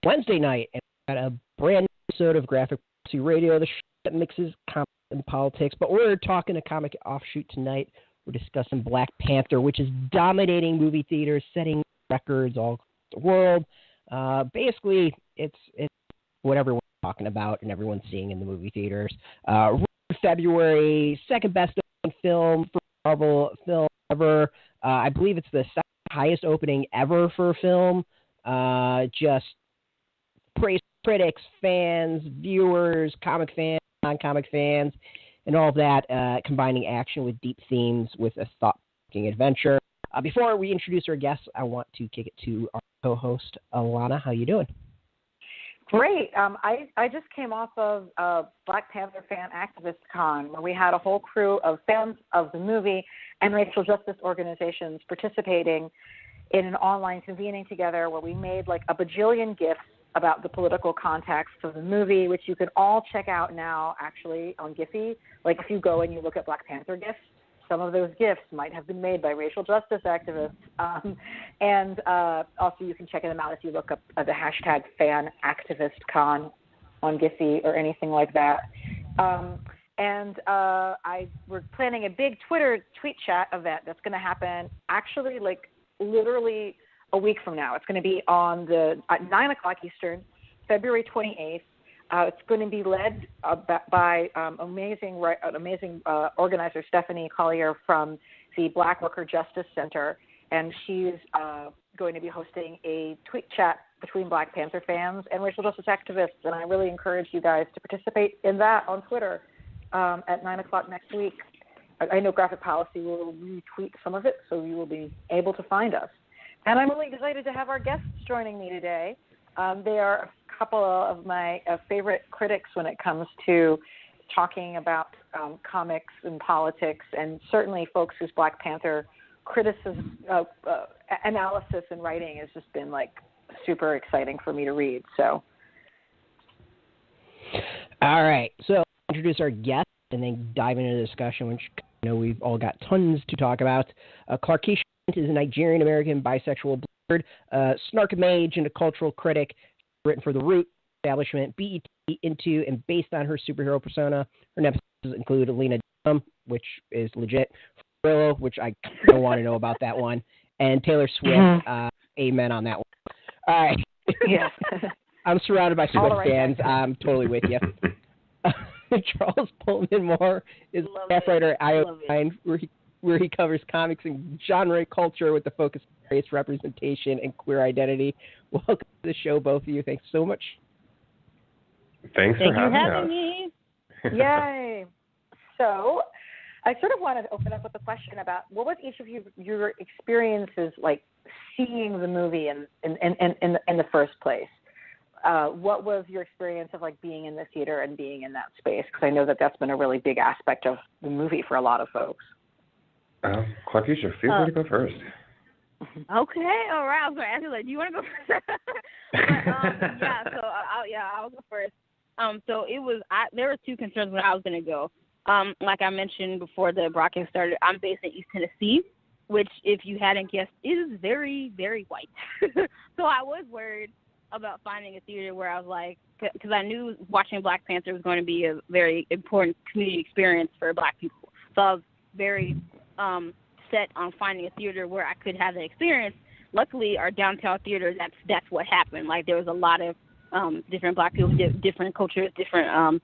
Wednesday night, and we got a brand new episode of Graphic Policy Radio, the show that mixes comics and politics. But we're talking a comic offshoot tonight. We're discussing Black Panther, which is dominating movie theaters, setting records all across the world. Basically, it's what everyone's talking about and everyone's seeing in the movie theaters. February, second best opening film for Marvel film ever. I believe it's the second highest opening ever for a film. Just praise critics, fans, viewers, comic fans, non-comic fans, and all of that, combining action with deep themes with a thought-provoking adventure. Before we introduce our guests, I want to kick it to our co-host, Alana. How you doing? Great. I just came off of Black Panther Fan Activist Con, where we had a whole crew of fans of the movie and racial justice organizations participating in an online convening together where we made like a bajillion GIFs about the political context of the movie, which you can all check out now actually on Giphy. Like if you go and you look at Black Panther GIFs, some of those GIFs might have been made by racial justice activists. And also you can check them out if you look up the hashtag FanActivistCon on Giphy or anything like that. We're planning a big tweet chat event that's going to happen actually like literally a week from now. It's going to be at 9 o'clock Eastern, February 28th. It's going to be led by amazing organizer Stephanie Collier from the Black Worker Justice Center, and she's going to be hosting a tweet chat between Black Panther fans and racial justice activists, and I really encourage you guys to participate in that on Twitter at 9 o'clock next week. I know Graphic Policy will retweet some of it, so you will be able to find us. And I'm really excited to have our guests joining me today. They are a couple of my favorite critics when it comes to talking about comics and politics, and certainly folks whose Black Panther criticism, analysis and writing has just been like super exciting for me to read. So, all right. So introduce our guests and then dive into the discussion, which we've all got tons to talk about. Clarkisha Kent is a Nigerian-American bisexual blurred, snark mage and a cultural critic, written for The Root, Establishment, BET, Into, and based on her superhero persona. Her nemesis include Lena Dunham, which is legit, Willow, which I kind of want to know about that one, and Taylor Swift. Amen on that one. All right. Yes. I'm surrounded by Swift fans. Right, I'm totally with you. Charles Pulliam Moore is a staff writer at IO9, where he covers comics and genre culture with the focus on race representation and queer identity. Welcome to the show, both of you. Thanks so much. Thanks for having me. Yay. So I sort of wanted to open up with a question about what was each of your experiences like seeing the movie in the first place? What was your experience of like being in the theater and being in that space? Because I know that's been a really big aspect of the movie for a lot of folks. Clarkisha, feel free to go first. Okay, all right. I was going to ask you, like, do you want to go first? I'll go first. So it was, there were two concerns when I was going to go. Like I mentioned before the broadcast started, I'm based in East Tennessee, which, if you hadn't guessed, is very, very white. So I was worried about finding a theater where I was like, because I knew watching Black Panther was going to be a very important community experience for Black people. So I was very set on finding a theater where I could have that experience. Luckily, our downtown theater, that's what happened. Like, there was a lot of different Black people, different cultures, different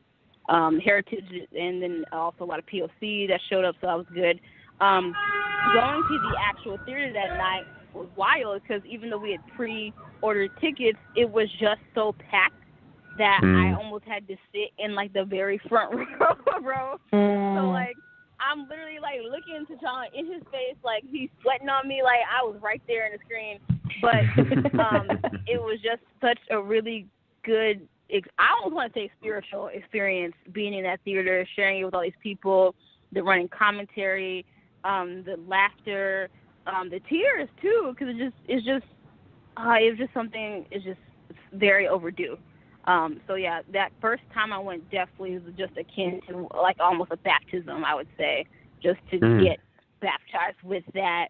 heritage, and then also a lot of POC that showed up, so that was good. Going to the actual theater that night was wild, because even though we had pre-ordered tickets, it was just so packed that I almost had to sit in, like, the very front row. So, like, I'm literally, like, looking into John in his face, like, he's sweating on me, like, I was right there in the screen. But it was just such a really good, I almost want to say spiritual experience, being in that theater, sharing it with all these people, the running commentary, the laughter, the tears, too, because it's just something, it's very overdue. So, yeah, that first time I went definitely was just akin to, like, almost a baptism, I would say, just to get baptized with that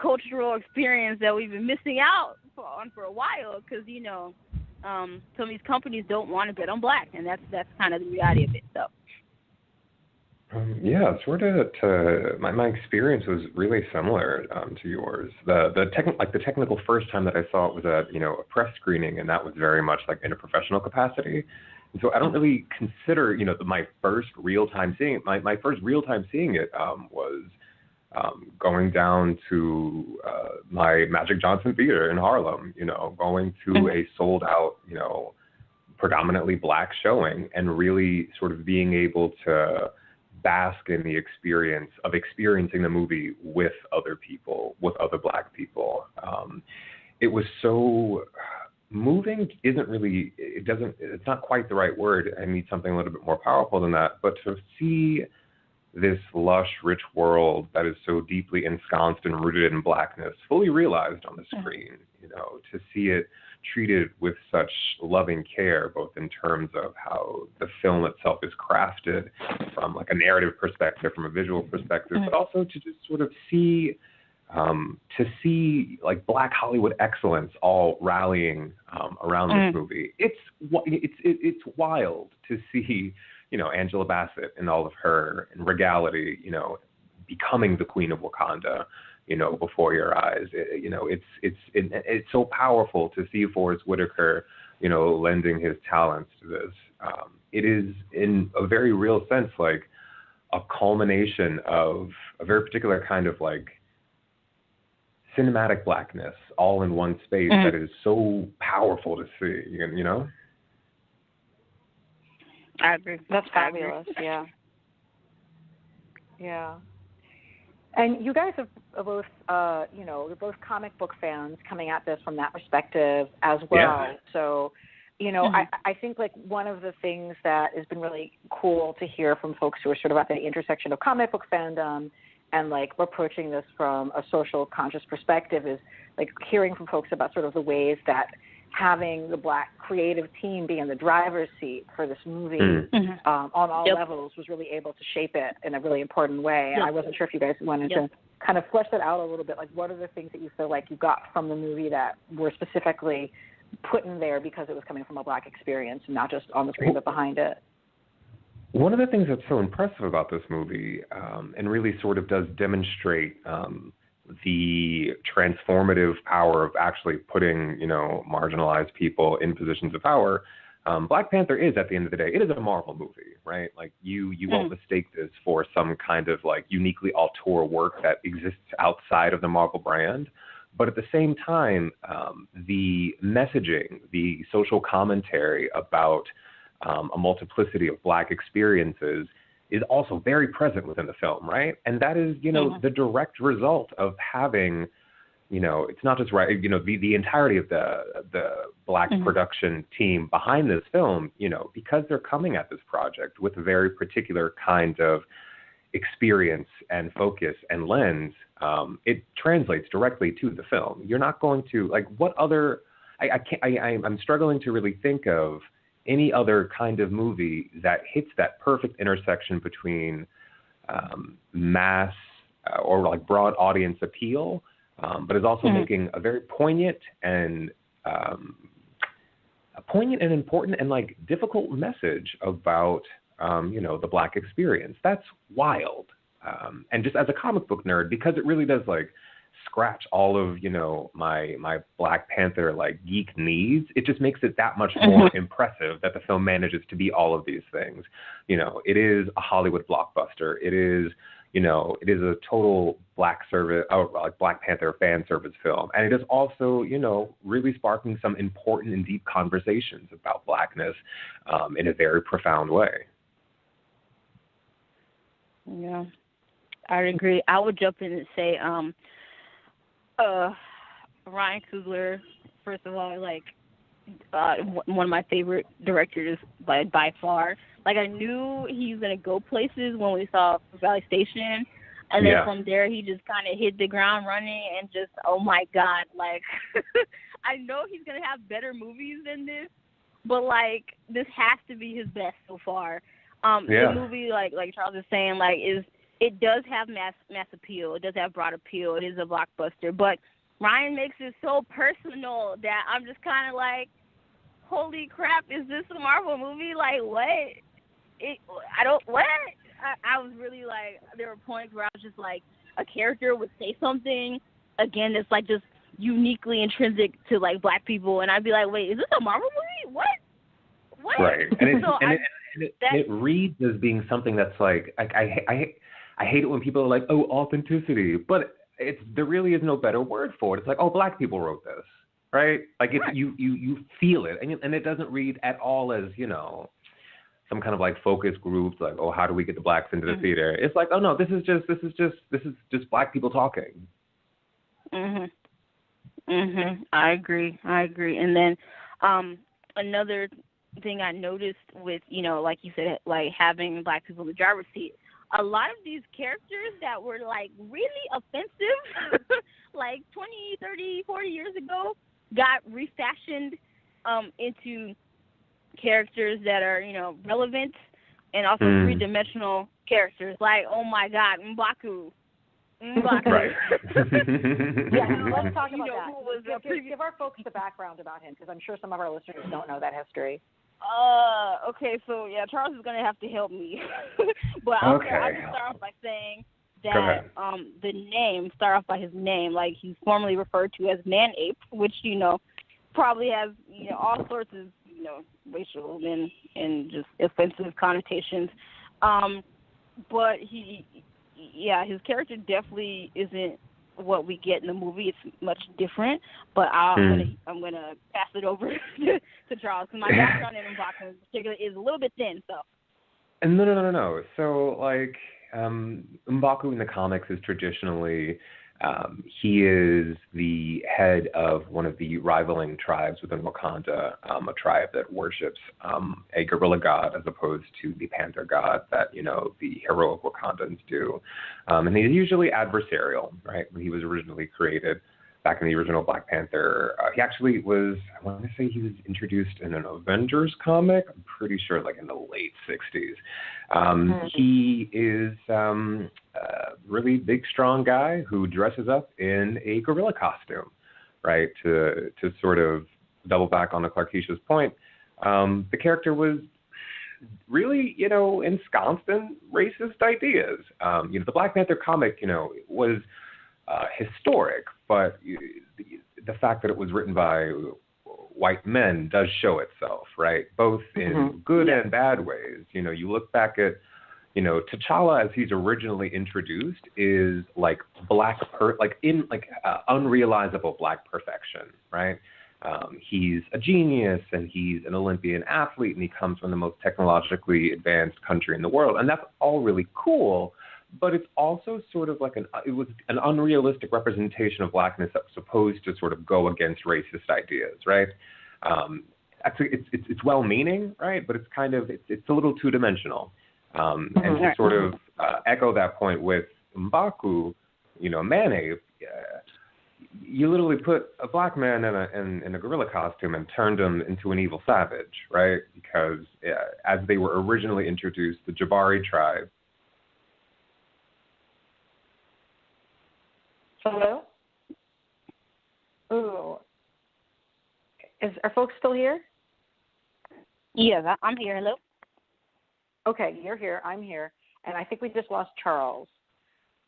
cultural experience that we've been missing out on for a while because some of these companies don't want to bet on black, and that's kind of the reality of it. So. Yeah, sort of. My experience was really similar to yours. The technical first time that I saw it was at a press screening, and that was very much like in a professional capacity. And so I don't really consider my first real time seeing it. My first real time seeing it was going down to my Magic Johnson Theater in Harlem. Going to a sold out predominantly black showing, and really sort of being able to bask in the experience of experiencing the movie with other people, with other black people. It was so moving. It's not quite the right word. I need something a little bit more powerful than that. But to see this lush, rich world that is so deeply ensconced and rooted in blackness fully realized on the screen, to see it treated with such loving care, both in terms of how the film itself is crafted from like a narrative perspective, from a visual perspective, but also to just sort of see like Black Hollywood excellence all rallying around this movie. It's wild to see, Angela Bassett in all of her regality, becoming the Queen of Wakanda, before your eyes. It's so powerful to see Forrest Whitaker, lending his talents to this. It is, in a very real sense, like a culmination of a very particular kind of like cinematic blackness all in one space that is so powerful to see, I agree. That's fabulous. Yeah. Yeah. And you guys are both, you're both comic book fans coming at this from that perspective as well. Yeah. So, I think like one of the things that has been really cool to hear from folks who are sort of at the intersection of comic book fandom and like approaching this from a social conscious perspective is like hearing from folks about sort of the ways that having the Black creative team be in the driver's seat for this movie on all levels was really able to shape it in a really important way. And I wasn't sure if you guys wanted to kind of flesh that out a little bit. Like, what are the things that you feel like you got from the movie that were specifically put in there because it was coming from a Black experience and not just on the screen but behind it? One of the things that's so impressive about this movie and really sort of does demonstrate the transformative power of actually putting, marginalized people in positions of power. Black Panther is, at the end of the day, it is a Marvel movie, right? Like you won't mistake this for some kind of like uniquely auteur work that exists outside of the Marvel brand. But at the same time, the messaging, the social commentary about a multiplicity of Black experiences is also very present within the film, right? And that is, the direct result of having, it's not just right, the entirety of the Black production team behind this film, because they're coming at this project with a very particular kind of experience and focus and lens, it translates directly to the film. You're not going to, like, what other, I'm struggling to really think of any other kind of movie that hits that perfect intersection between mass or like broad audience appeal, but is also making a very poignant and important and like difficult message about the Black experience. That's wild. And just as a comic book nerd, because it really does like scratch all of my Black Panther like geek needs, it just makes it that much more impressive that the film manages to be all of these things. It is a Hollywood blockbuster. It is a total Black Panther fan service film, and it is also really sparking some important and deep conversations about Blackness in a very profound way. Yeah, I agree. I would jump in and say Ryan Coogler, first of all, like one of my favorite directors by far. Like, I knew he was gonna go places when we saw Valley Station, and then from there he just kind of hit the ground running and just, oh my God, like I know he's gonna have better movies than this, but like this has to be his best so far. The movie, like Charles is saying, like it does have mass appeal. It does have broad appeal. It is a blockbuster, but Ryan makes it so personal that I'm just kind of like, holy crap, is this a Marvel movie? Like, what? I was really like, there were points where I was just like, a character would say something, again, that's like just uniquely intrinsic to like black people, and I'd be like, wait, is this a Marvel movie? What? Right. And it reads as being something that's like, I hate it when people are like, oh, authenticity, but there really is no better word for it. It's like, oh, black people wrote this, right? Like it's, you feel it, and it doesn't read at all as, you know, some kind of like focus groups, like, oh, how do we get the blacks into the theater? It's like, oh no, this is just black people talking. I agree. And then another thing I noticed with, you know, like you said, like having black people in the driver's seat, a lot of these characters that were like really offensive like 20, 30, 40 years ago got refashioned into characters that are, you know, relevant and also three-dimensional characters. Like, oh my God, M'Baku. Right. Yeah, let's talk about that. Give our folks the background about him, because I'm sure some of our listeners don't know that history. Okay, so yeah, Charles is gonna have to help me, but I'll just start off by saying that the name, start off by his name, like he's formerly referred to as Man-Ape, which, you know, probably has, you know, all sorts of, you know, racial and just offensive connotations, but his character definitely isn't what we get in the movie. It's much different, but I'm gonna pass it over to Charles, because my background in M'Baku in particular is a little bit thin. So. No. So like M'Baku in the comics is traditionally he is the head of one of the rivaling tribes within Wakanda, a tribe that worships a gorilla god as opposed to the Panther god that, you know, the heroic Wakandans do. And he's usually adversarial, right? When he was originally created back in the original Black Panther, he actually was, I want to say he was introduced in an Avengers comic, I'm pretty sure like in the late 60s. He is a really big, strong guy who dresses up in a gorilla costume, right? To sort of double back on the Clarkisha's point, the character was really, you know, ensconced in racist ideas. You know, the Black Panther comic, you know, was historic, but the fact that it was written by white men does show itself, right? Both in good and bad ways. You know, you look back at, you know, T'Challa as he's originally introduced is like unrealizable black perfection, right? He's a genius and he's an Olympian athlete and he comes from the most technologically advanced country in the world, and that's all really cool. But it's also sort of like it was an unrealistic representation of blackness that was supposed to sort of go against racist ideas, right? Actually, it's well-meaning, right? But it's kind of it's a little two-dimensional. And to sort of echo that point with M'Baku, you know, Man-Ape, you literally put a black man in a gorilla costume and turned him into an evil savage, right? Because as they were originally introduced, the Jabari tribe. Hello? Ooh. Are folks still here? Yes, I'm here. Hello? Okay, you're here. I'm here. And I think we just lost Charles.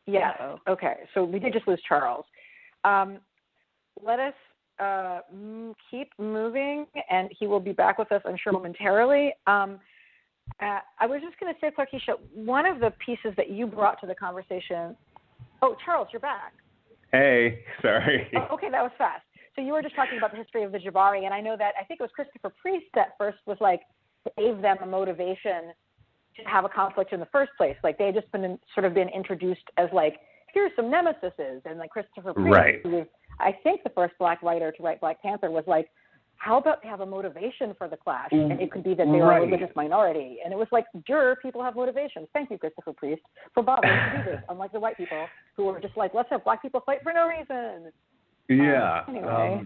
Yeah. Uh-oh. Okay, so we did just lose Charles. Let us keep moving, and he will be back with us, I'm sure, momentarily. I was just going to say, Clarkisha, one of the pieces that you brought to the conversation. Oh, Charles, you're back. Hey, sorry. Oh, okay, that was fast. So you were just talking about the history of the Jabari, and I know that I think it was Christopher Priest that first was like gave them a motivation to have a conflict in the first place. Like they had just been introduced as like, here's some nemesises, and like Christopher Priest, who was I think the first black writer to write Black Panther, was like, how about they have a motivation for the clash? And it could be that they were a religious minority. And it was like, people have motivations. Thank you, Christopher Priest, for bothering to do this, unlike the white people who were just like, let's have black people fight for no reason. Yeah. Anyway.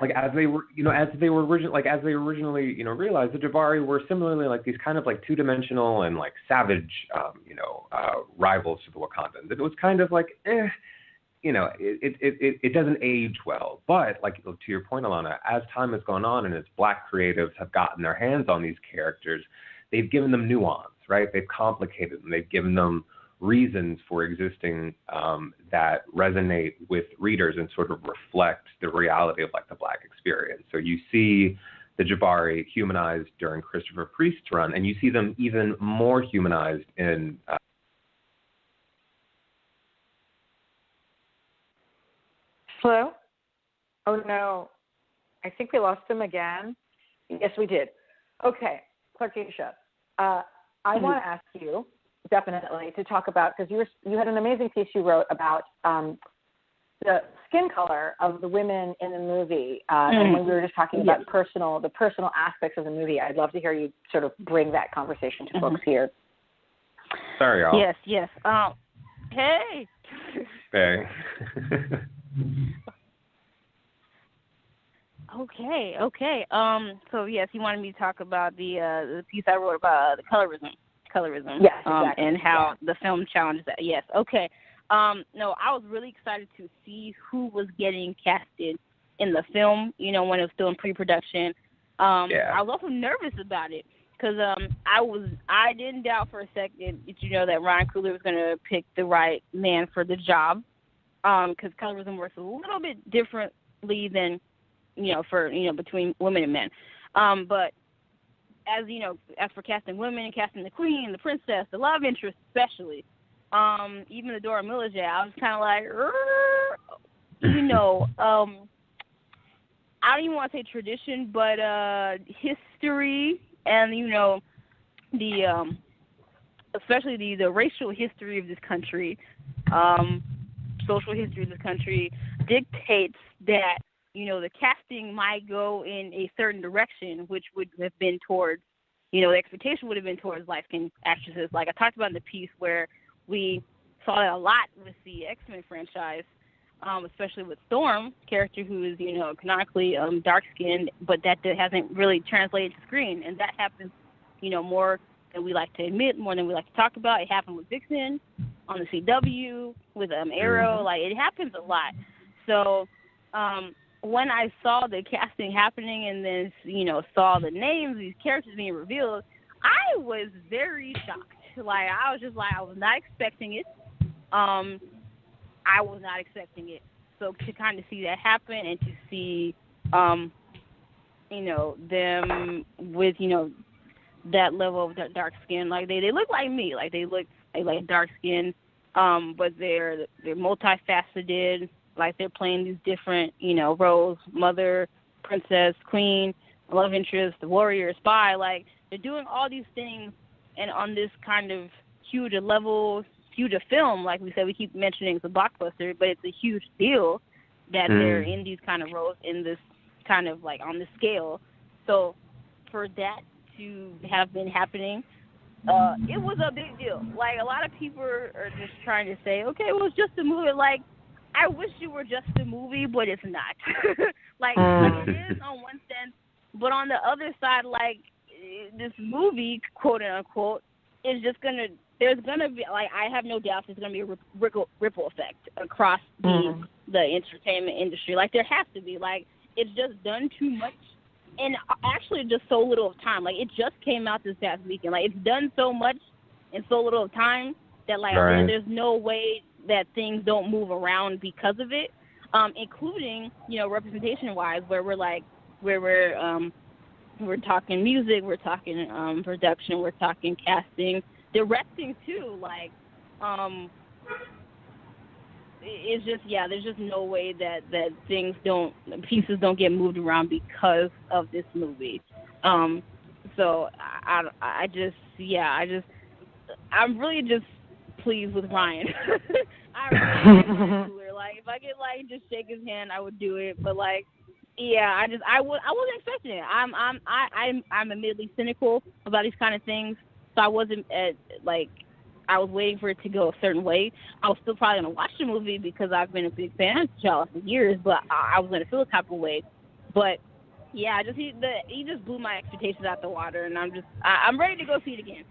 Like as they were originally, you know, realized, the Jabari were similarly like these kind of like two-dimensional and like savage, rivals to the Wakandans. It was kind of like, it doesn't age well. But like to your point, Alana, as time has gone on and as Black creatives have gotten their hands on these characters, they've given them nuance, right? They've complicated them. They've given them reasons for existing that resonate with readers and sort of reflect the reality of like the Black experience. So you see the Jabari humanized during Christopher Priest's run, and you see them even more humanized in Hello? Oh no, I think we lost him again. Yes, we did. Okay, Clarkisha, I want to ask you definitely to talk about, because you had an amazing piece you wrote about the skin color of the women in the movie, and when we were just talking about the personal aspects of the movie. I'd love to hear you sort of bring that conversation to folks here. Sorry, y'all. Yes. Hey. Hey. Okay. So yes, you wanted me to talk about the piece I wrote about the colorism. Yes, exactly. And how the film challenged that. Yes. Okay. No, I was really excited to see who was getting casted in the film, when it was still in pre-production. I was also nervous about it because I didn't doubt for a second that Ryan Coogler was going to pick the right man for the job, because colorism works a little bit differently than, between women and men. But as for casting women, casting the queen, the princess, the love interest especially, even the Dora Milaje, I was kind of like, I don't even want to say tradition, but history and, especially the racial history of this country, social history of this country dictates that, the casting might go in a certain direction, which would have been towards, the expectation would have been towards light-skinned actresses. Like I talked about in the piece where we saw that a lot with the X-Men franchise, especially with Storm, character who is, canonically dark-skinned, but that hasn't really translated to screen. And that happens, more than we like to admit, more than we like to talk about. It happened with Vixen on the CW, with Arrow. Like, it happens a lot. So when I saw the casting happening and then, saw the names, these characters being revealed, I was very shocked. Like, I was just like, I was not expecting it. I was not expecting it. So to kind of see that happen and to see, them with, that level of dark skin, like they look like me, like they like dark skin, but they're multifaceted, like they're playing these different, roles: mother, princess, queen, love interest, the warrior, spy. Like they're doing all these things, and on this kind of huge a level, huge a film, like we said, we keep mentioning it's a blockbuster, but it's a huge deal that they're in these kind of roles in this kind of like on the scale. So for that to have been happening, it was a big deal. Like a lot of people are just trying to say, okay, well, it's just a movie. Like, I wish it were just a movie, but it's not. like it is on one sense, but on the other side, like this movie, quote unquote, is just there's gonna be, like, I have no doubt there's gonna be a ripple effect across the entertainment industry. Like there has to be. Like it's just done too much, and actually just so little of time. Like it just came out this past weekend. Like it's done so much in so little of time that like there's no way that things don't move around because of it, including representation wise, where we're talking music, we're talking production, we're talking casting, directing too. Like it's just there's just no way that pieces don't get moved around because of this movie. So I'm really just pleased with Ryan. I really like cooler. Like if I could like just shake his hand, I would do it. But like, I wasn't expecting it. I'm admittedly cynical about these kind of things, so I wasn't I was waiting for it to go a certain way. I was still probably gonna watch the movie because I've been a big fan of Charles for years, but I was gonna feel a type of way. But Yeah, he just blew my expectations out the water, and I'm ready to go see it again,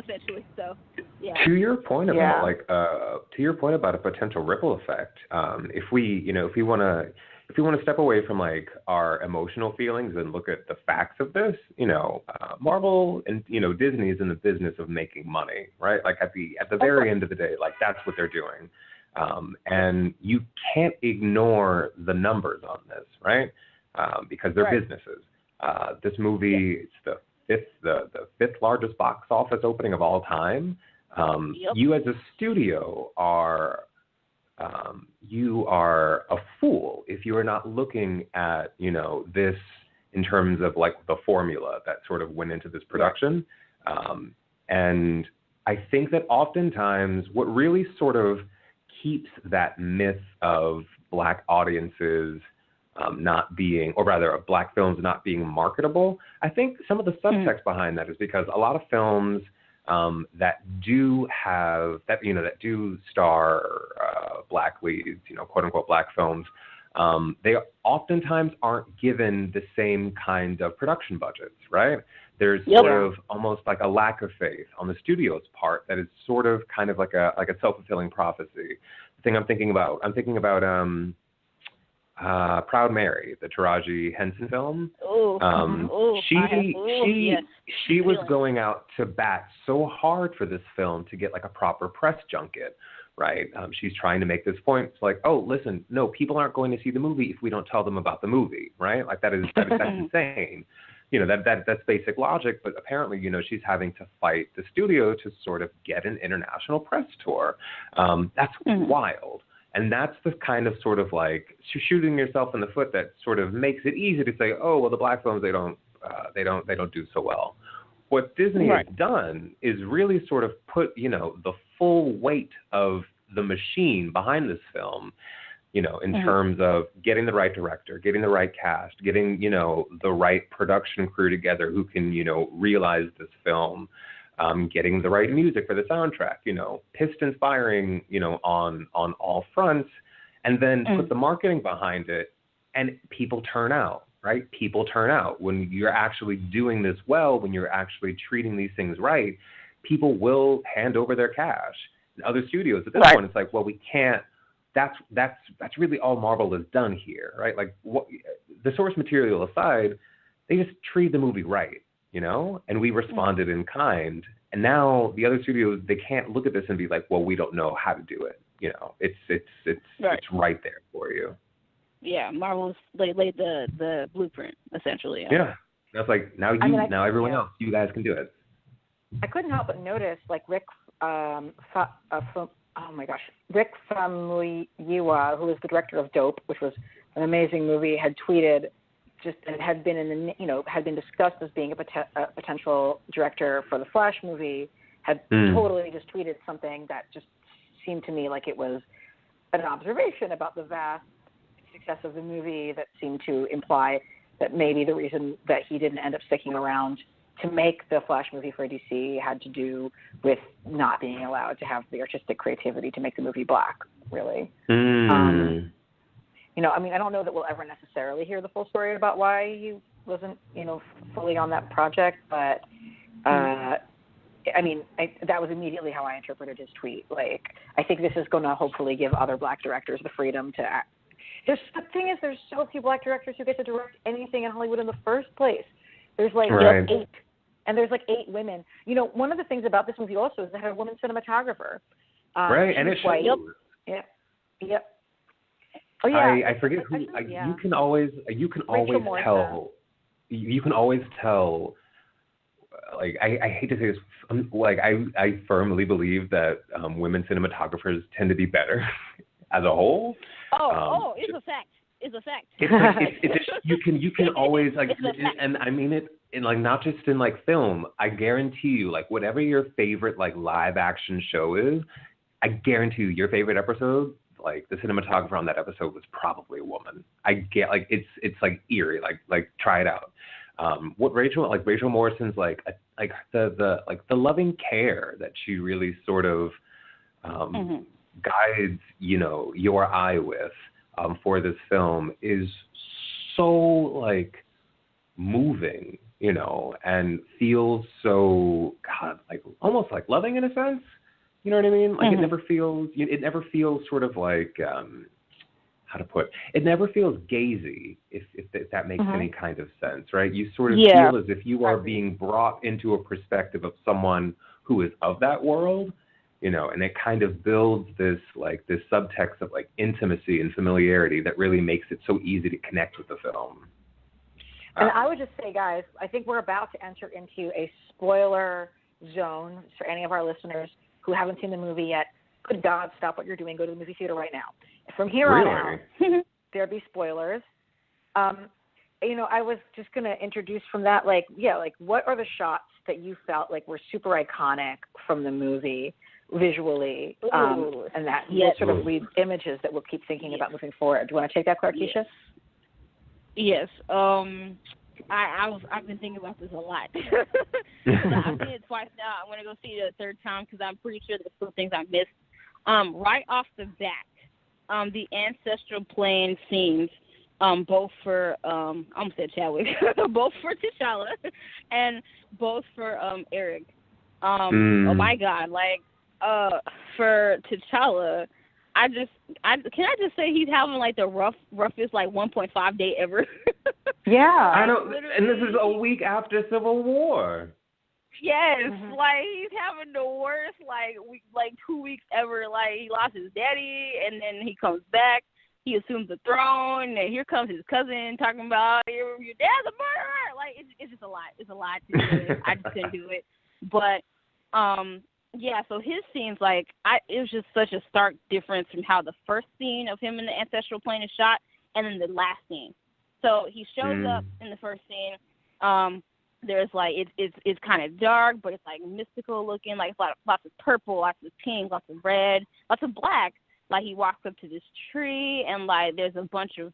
essentially. So, yeah. To your point about a potential ripple effect, if we want to step away from like our emotional feelings and look at the facts of this, Marvel and Disney is in the business of making money, right? Like at the very end of the day, like that's what they're doing, and you can't ignore the numbers on this, right? Because they're businesses. This movie, it's the fifth largest box office opening of all time. You as a studio are a fool if you are not looking at this in terms of like the formula that sort of went into this production. And I think that oftentimes what really sort of keeps that myth of Black audiences not being, or rather Black films not being marketable, I think some of the subtext behind that is because a lot of films that do star Black leads, quote unquote Black films, they oftentimes aren't given the same kind of production budgets, right? There's sort of almost like a lack of faith on the studio's part that is sort of kind of like a self-fulfilling prophecy. The thing I'm thinking about Proud Mary, the Taraji Henson film. She was going out to bat so hard for this film to get like a proper press junket, right? She's trying to make this point. It's like, oh, listen, no, people aren't going to see the movie if we don't tell them about the movie, right? Like that's insane. That's basic logic, but apparently, she's having to fight the studio to sort of get an international press tour. That's wild. And that's the kind of sort of like shooting yourself in the foot that sort of makes it easy to say, oh, well, the Black films, they don't do so well. What Disney has done is really sort of put, the full weight of the machine behind this film, in terms of getting the right director, getting the right cast, getting, the right production crew together who can, realize this film. Getting the right music for the soundtrack, pistons firing, on all fronts, and then put the marketing behind it, and people turn out, right? People turn out. When you're actually doing this well, when you're actually treating these things right, people will hand over their cash. And other studios at this point, it's like, well, we can't. That's really all Marvel has done here, right? Like the source material aside, they just treat the movie right. And we responded in kind. And now the other studios, they can't look at this and be like, well, we don't know how to do it. It's right there for you. Yeah, Marvel's laid the blueprint essentially. Yeah, that's like now everyone else, you guys can do it. I couldn't help but notice like Rick Famuyiwa, who is the director of Dope, which was an amazing movie, had tweeted. And had been discussed as being a potential director for the Flash movie, had totally just tweeted something that just seemed to me like it was an observation about the vast success of the movie that seemed to imply that maybe the reason that he didn't end up sticking around to make the Flash movie for DC had to do with not being allowed to have the artistic creativity to make the movie Black, really. I don't know that we'll ever necessarily hear the full story about why he wasn't, fully on that project, but, that was immediately how I interpreted his tweet. Like, I think this is going to hopefully give other Black directors the freedom to act. The thing is, there's so few Black directors who get to direct anything in Hollywood in the first place. There's like 8, and there's like 8 women. One of the things about this movie also is that it had a woman cinematographer. And it's white. Yep. Oh, yeah. I forget who. You can always tell. You can always tell. Like I hate to say this. Like I firmly believe that women cinematographers tend to be better as a whole. It's a fact. It's a fact. It's like you can always like, and I mean it in like not just in like film. I guarantee you, like whatever your favorite like live action show is, I guarantee you your favorite episode. Like the cinematographer on that episode was probably a woman. I get like it's like eerie. Like try it out. What Rachel Morrison's like the loving care that she really sort of guides your eye with for this film is so like moving, you know, and feels so, God, like almost like loving in a sense. You know what I mean? Like it never feels sort of like, how to put it never feels gazy, if that makes any kind of sense, right? You sort of feel as if you are being brought into a perspective of someone who is of that world, you know, and it kind of builds this subtext of like intimacy and familiarity that really makes it so easy to connect with the film. And I would just say, guys, I think we're about to enter into a spoiler zone for any of our listeners who haven't seen the movie yet. Good God, stop what you're doing. Go to the movie theater right now. From here on out, there'll be spoilers. You know, I was just going to introduce from that, like, what are the shots that you felt like were super iconic from the movie visually, and that sort of lead images that we'll keep thinking about moving forward. Do you want to take that, Clarkisha? Yes. I've been thinking about this a lot. I've seen it twice now. I'm going to go see it a third time because I'm pretty sure there's still things I missed. Right off the bat, the ancestral plane scenes, both for I almost said Chadwick, both for T'Challa and both for Eric. Oh my God! Like for T'Challa, can I just say he's having like the roughest like 1.5 day ever. Yeah, I don't. And this is a week after Civil War. Yes, like he's having the worst like 2 weeks ever. Like he lost his daddy, and then he comes back. He assumes the throne, and here comes his cousin talking about your dad's a murderer. Like it's just a lot. It's a lot to do it. I just couldn't do it. But yeah. So his scenes, like it was just such a stark difference from how the first scene of him in the ancestral plane is shot, and then the last scene. So he shows up in the first scene. There's like it's kind of dark, but it's like mystical looking. Like it's lots of purple, lots of pink, lots of red, lots of black. Like he walks up to this tree, and like there's a bunch of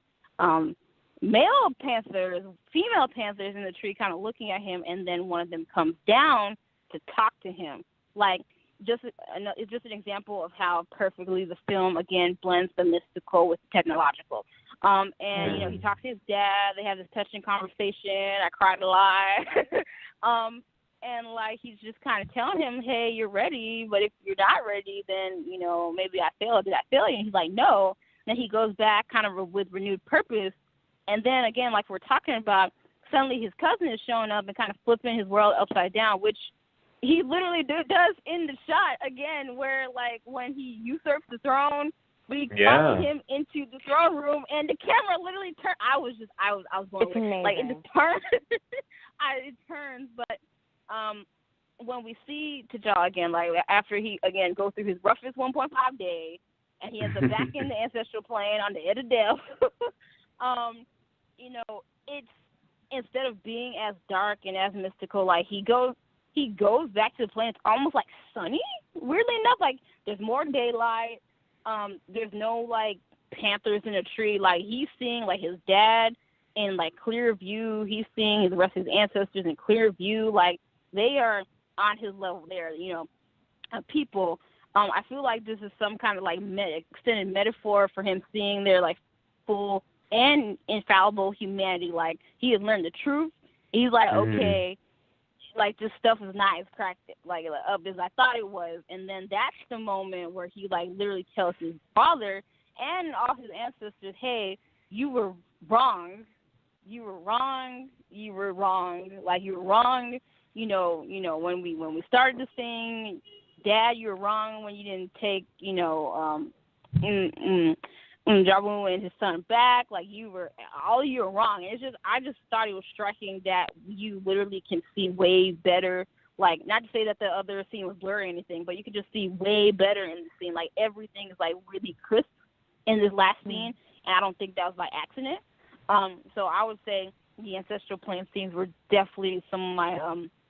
male panthers, female panthers in the tree, kind of looking at him. And then one of them comes down to talk to him. Like it's just an example of how perfectly the film again blends the mystical with the technological. And you know, he talks to his dad. They have this touching conversation. I cried a lot. And like he's just kind of telling him, "Hey, you're ready, but if you're not ready, then you know maybe I failed. Did I fail you?" And he's like, "No." Then he goes back, kind of with renewed purpose. And then again, like we're talking about, suddenly his cousin is showing up and kind of flipping his world upside down, which he literally does in the shot again, where like when he usurps the throne, we follow him into the throne room, and the camera literally turned. I was blown away. Like it just turns. It turns, but when we see T'Challa again, like after he again goes through his roughest 1.5 day, and he ends up back in the ancestral plane on the edge of death, you know, it's instead of being as dark and as mystical, like he goes back to the plane. It's almost like sunny. Weirdly enough, like there's more daylight. There's no like panthers in a tree. Like he's seeing like his dad in like clear view. He's seeing the rest of his ancestors in clear view. Like they are on his level. They're, you know, people. I feel like this is some kind of like extended metaphor for him seeing their like full and infallible humanity. Like he has learned the truth. He's like, okay, like this stuff is not as cracked like up as I thought it was. And then that's the moment where he like literally tells his father and all his ancestors, "Hey, you were wrong. You were wrong. You were wrong. Like you were wrong. You know, when we started this thing, Dad, you were wrong when you didn't take, you know, Jabu and his son back. Like you were wrong." And it's just, I just thought it was striking that you literally can see way better. Like, not to say that the other scene was blurry or anything, but you could just see way better in the scene. Like everything is like really crisp in this last scene, and I don't think that was by accident. So I would say the ancestral plane scenes were definitely some of my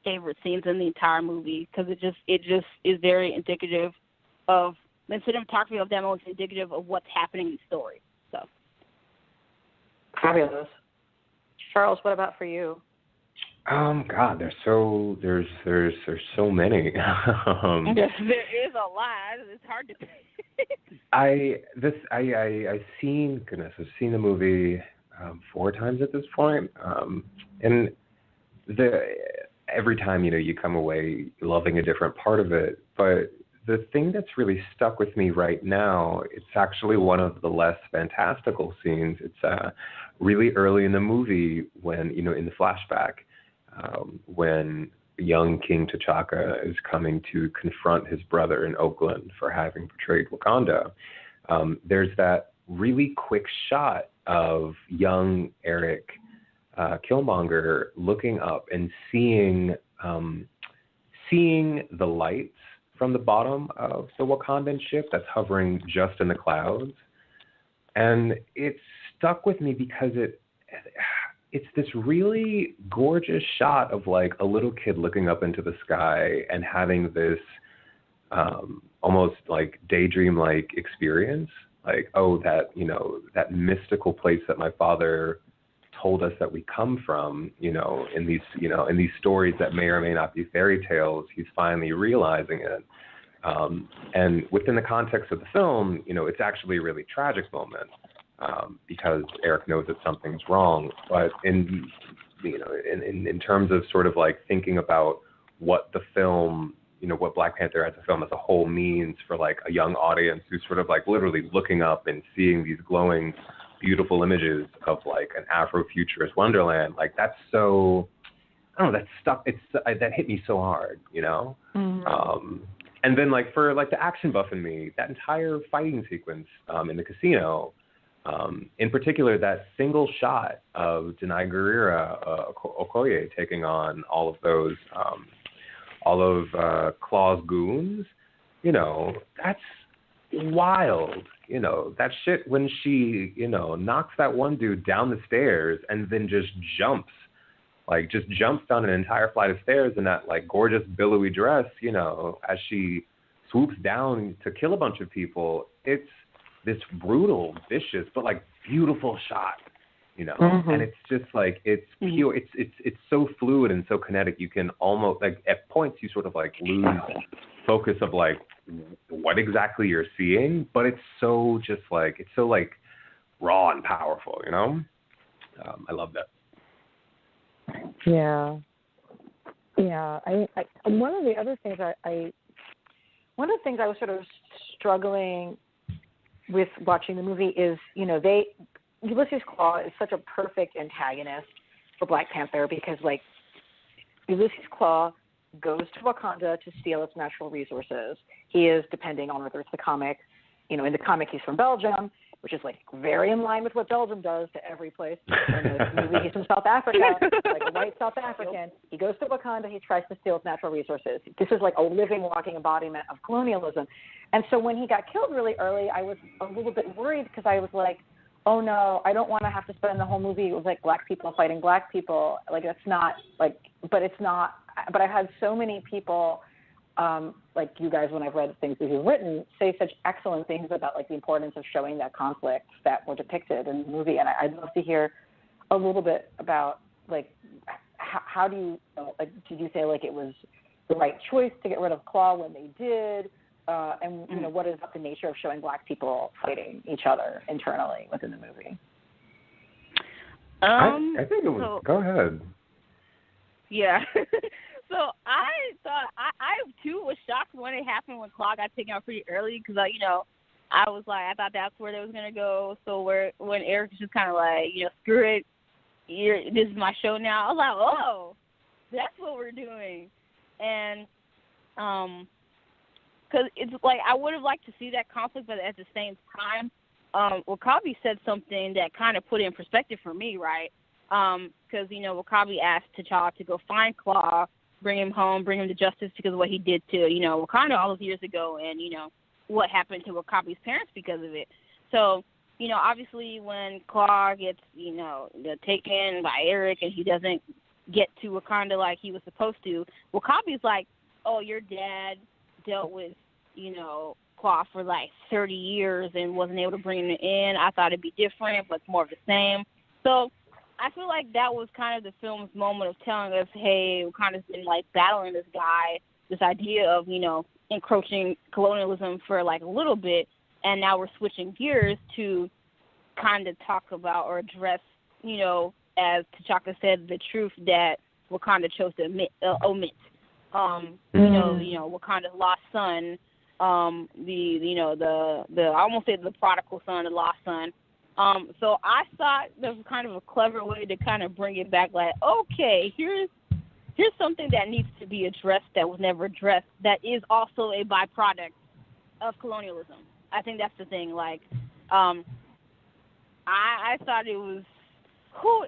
favorite scenes in the entire movie, because it just is very indicative of the cinematography of them. It's indicative of what's happening in the story. So fabulous. Charles, what about for you? God, there's so many. There is a lot. It's hard to. I've seen the movie 4 times at this point, and every time you come away loving a different part of it. But the thing that's really stuck with me right now, it's actually one of the less fantastical scenes. It's really early in the movie when in the flashback when young King T'Chaka is coming to confront his brother in Oakland for having betrayed Wakanda. There's that really quick shot of young Eric Killmonger looking up and seeing the lights from the bottom of the Wakandan ship that's hovering just in the clouds. And it stuck with me because it's this really gorgeous shot of like a little kid looking up into the sky and having this almost like daydream-like experience. Like, oh, that mystical place that my father told us that we come from, in these stories that may or may not be fairy tales, he's finally realizing it. And within the context of the film, it's actually a really tragic moment because Eric knows that something's wrong. But in terms of sort of like thinking about what the film, what Black Panther as a film as a whole means for like a young audience who's sort of like literally looking up and seeing these glowing, beautiful images of like an Afrofuturist wonderland, like that's so, I don't know, that stuff, that hit me so hard, Mm-hmm. And then like for like the action buff in me, that entire fighting sequence in the casino, in particular that single shot of Denai Guerrera Okoye taking on all of Claw's goons, that's wild. That shit when she, knocks that one dude down the stairs and then just jumps down an entire flight of stairs in that like gorgeous billowy dress, as she swoops down to kill a bunch of people. It's this brutal, vicious, but like beautiful shot, mm-hmm. And it's just like, it's pure, it's so fluid and so kinetic. You can almost like at points you sort of like lose focus of like what exactly you're seeing, but it's so just like, it's so like raw and powerful, I love that. Yeah. I one of the other things I was sort of struggling with watching the movie is, Ulysses Claw is such a perfect antagonist for Black Panther because like Ulysses Claw goes to Wakanda to steal its natural resources. He is, depending on whether it's the comic, in the comic he's from Belgium, which is like very in line with what Belgium does to every place. In the movie he's from South Africa, like a white South African. He goes to Wakanda, he tries to steal its natural resources. This is like a living, walking embodiment of colonialism. And so when he got killed really early, I was a little bit worried because I was like, oh no, I don't want to have to spend the whole movie with like Black people fighting Black people. Like that's not like, but I've had so many people, like you guys, when I've read things that you've written, say such excellent things about like the importance of showing that conflict that were depicted in the movie. And I'd love to hear a little bit about like, how do you, like, did you say like it was the right choice to get rid of Claw when they did? And what is the nature of showing Black people fighting each other internally within the movie? I think it was. Go ahead. Yeah. So I thought I too was shocked when it happened when Claw got taken out pretty early because I was like, I thought that's where they was gonna go. So when Eric was just kind of like, screw it, this is my show now. I was like, oh, that's what we're doing, and because it's like I would have liked to see that conflict, but at the same time, Wakabi said something that kind of put it in perspective for me, right? Because Wakabi asked T'Challa to go find Claw, bring him home, bring him to justice because of what he did to Wakanda all those years ago, and what happened to Wakabi's parents because of it. So obviously when Claw gets taken by Eric and he doesn't get to Wakanda like he was supposed to, Wakabi's like, oh, your dad dealt with, Claw for like 30 years and wasn't able to bring him in. I thought it'd be different, but it's more of the same. So I feel like that was kind of the film's moment of telling us, hey, Wakanda's been like battling this guy, this idea of, encroaching colonialism for like a little bit, and now we're switching gears to kind of talk about or address as T'Chaka said, the truth that Wakanda chose to omit. Wakanda's lost son, the I almost say the prodigal son, the lost son. So I thought that was kind of a clever way to kind of bring it back, like, okay, here's something that needs to be addressed that was never addressed, that is also a byproduct of colonialism. I think that's the thing. Like, I thought it was cool.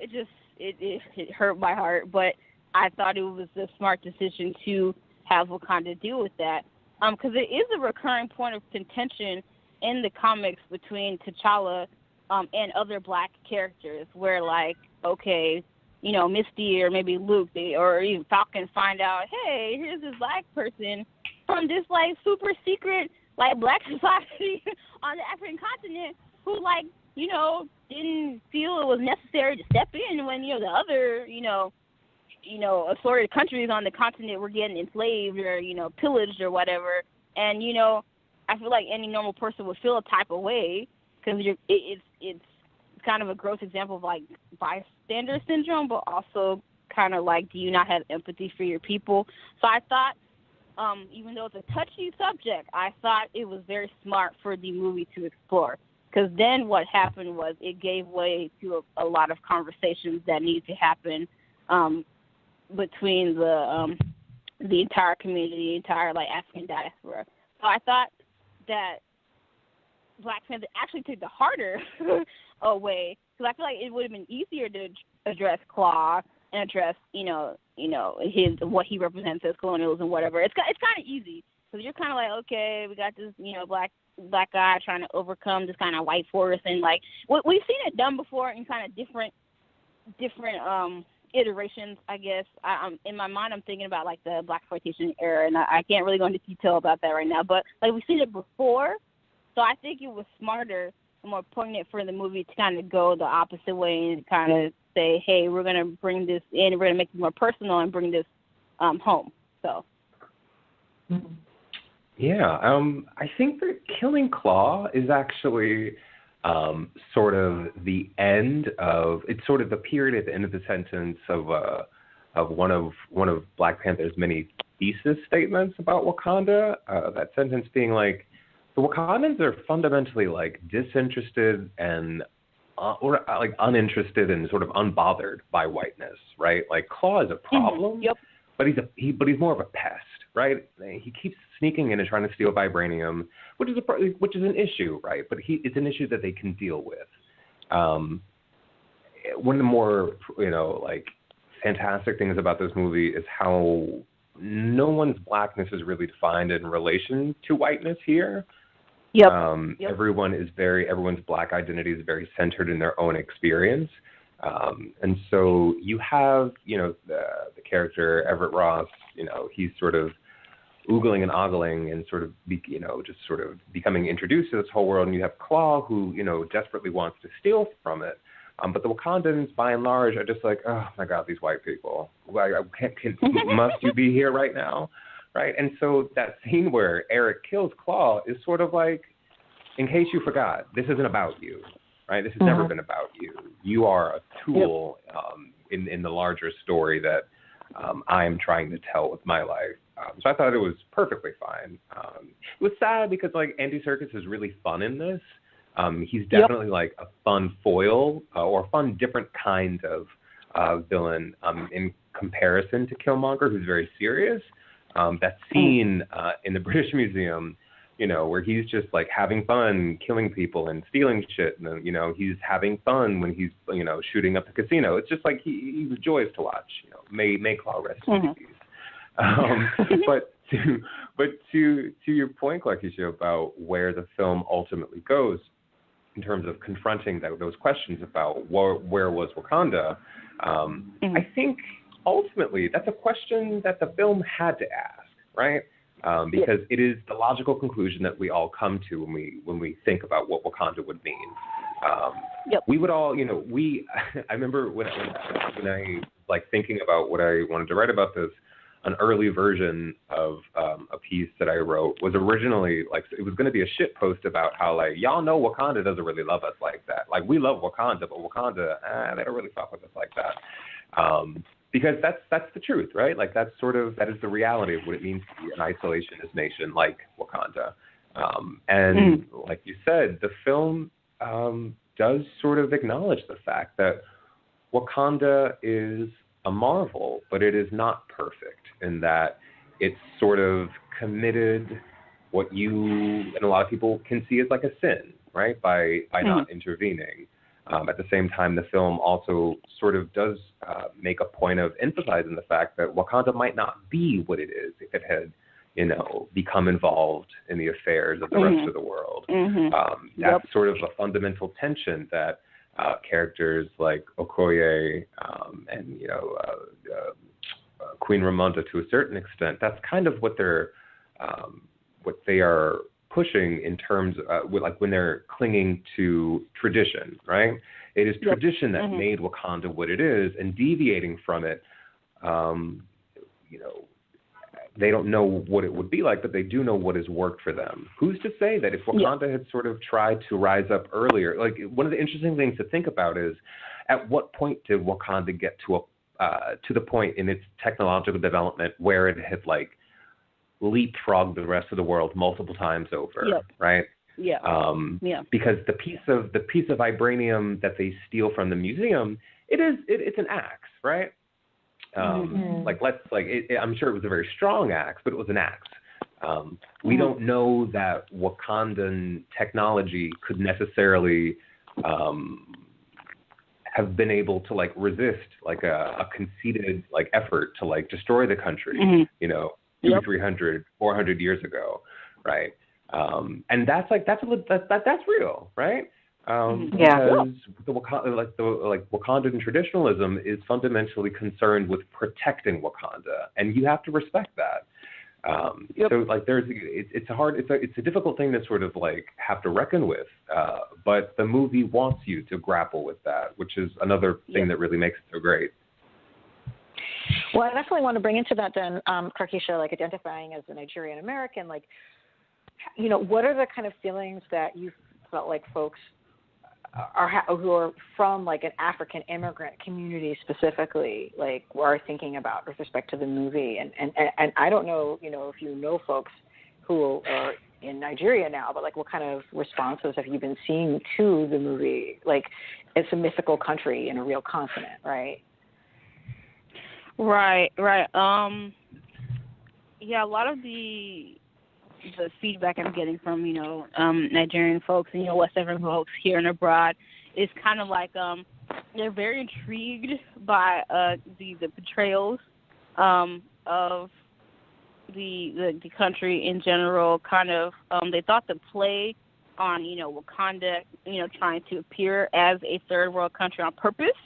It hurt my heart, but I thought it was a smart decision to have Wakanda deal with that, because it is a recurring point of contention in the comics between T'Challa and other black characters, where, like, okay, Misty or maybe Luke or even Falcon find out, hey, here's this black person from this, like, super secret, like, black society on the African continent who, like, didn't feel it was necessary to step in when, the other, assorted countries on the continent were getting enslaved or, pillaged or whatever. And, I feel like any normal person would feel a type of way, because it's kind of a gross example of, like, bystander syndrome, but also kind of like, do you not have empathy for your people? So I thought, even though it's a touchy subject, I thought it was very smart for the movie to explore. Because then what happened was it gave way to a lot of conversations that need to happen between the entire community, the entire, like, African diaspora. So I thought that Black Panther actually took the harder way, because I feel like it would have been easier to address Claw and address his what he represents as colonialism, whatever. It's kind of easy, because you're kind of like, okay, we got this black guy trying to overcome this kind of white force, and, like, we've seen it done before in kind of different iterations, I guess. In my mind, I'm thinking about, like, the blaxploitation era, and I can't really go into detail about that right now, but, like, we've seen it before, so I think it was smarter and more poignant for the movie to kind of go the opposite way and kind of say, hey, we're going to bring this in, we're going to make it more personal and bring this home. So. Yeah, I think that killing Claw is actually sort of the end of, it's sort of the period at the end of the sentence of one of Black Panther's many thesis statements about Wakanda. That sentence being like, the Wakandans are fundamentally, like, disinterested and or like uninterested and sort of unbothered by whiteness, right? Like, Claw is a problem, Yep. but he's more of a pest, right? He keeps sneaking in and trying to steal vibranium, which is an issue, right? But it's an issue that they can deal with. One of the more, like, fantastic things about this movie is how no one's blackness is really defined in relation to whiteness here. Yep. Everyone's black identity is very centered in their own experience. And so you have, the character Everett Ross, he's sort of oogling and ogling and sort of, just sort of becoming introduced to this whole world. And you have Claw, who, desperately wants to steal from it. But the Wakandans, by and large, are just like, oh my God, these white people. Must you be here right now? Right? And so that scene where Eric kills Claw is sort of like, in case you forgot, this isn't about you. Right? This has never been about you. You are a tool in the larger story that I am trying to tell with my life. So I thought it was perfectly fine. It was sad because, like, Andy Serkis is really fun in this. He's definitely like a fun foil or a fun different kind of villain in comparison to Killmonger, who's very serious. That scene in the British Museum, where he's just like having fun killing people and stealing shit, and he's having fun when he's shooting up the casino. It's just like he was joyous to watch. May Claw rest in peace. But to your point, Clarkisha, about where the film ultimately goes in terms of confronting those questions about where was Wakanda, I think ultimately that's a question that the film had to ask, right? Because it is the logical conclusion that we all come to when we think about what Wakanda would mean. We would all, I remember when I like thinking about what I wanted to write about this, an early version of a piece that I wrote was originally like, it was going to be a shit post about how like, y'all know Wakanda doesn't really love us like that. Like, we love Wakanda, but Wakanda, they don't really fuck with us like that. Because that's the truth, right? Like, that is the reality of what it means to be an isolationist nation like Wakanda. And like you said, the film does sort of acknowledge the fact that Wakanda is a marvel, but it is not perfect in that it's sort of committed what you and a lot of people can see as like a sin, right? By not intervening. At the same time, the film also sort of does make a point of emphasizing the fact that Wakanda might not be what it is if it had, become involved in the affairs of the rest of the world. That's sort of a fundamental tension that characters like Okoye and Queen Ramonda, to a certain extent, that's kind of what they are pushing in terms of like when they're clinging to tradition, right? It is tradition that made Wakanda what it is, and deviating from it, they don't know what it would be like, but they do know what has worked for them. Who's to say that if Wakanda had sort of tried to rise up earlier, like one of the interesting things to think about is, at what point did Wakanda get to the point in its technological development where it had like leapfrogged the rest of the world multiple times over, right? Because the piece of vibranium that they steal from the museum, it's an axe, right? I'm sure it was a very strong axe, but it was an axe. We don't know that Wakandan technology could necessarily have been able to like resist like a conceited like effort to like destroy the country, 300, 400 years ago, right? And that's real, right? Because the Wakandan traditionalism is fundamentally concerned with protecting Wakanda, and you have to respect that. So like it's a difficult thing to sort of like have to reckon with, but the movie wants you to grapple with that, which is another thing that really makes it so great. Well, I definitely want to bring into that then, Clarkisha, like identifying as a Nigerian American, like, what are the kind of feelings that you felt like folks who are from like an African immigrant community specifically, like, are thinking about with respect to the movie? And I don't know, if you know folks who are in Nigeria now, but like, what kind of responses have you been seeing to the movie? Like, it's a mythical country in a real continent, right? Right. Yeah, a lot of the feedback I'm getting from, Nigerian folks and, West African folks here and abroad is kind of like they're very intrigued by the portrayals of the country in general. Kind of they thought the play on, Wakanda, trying to appear as a third world country on purpose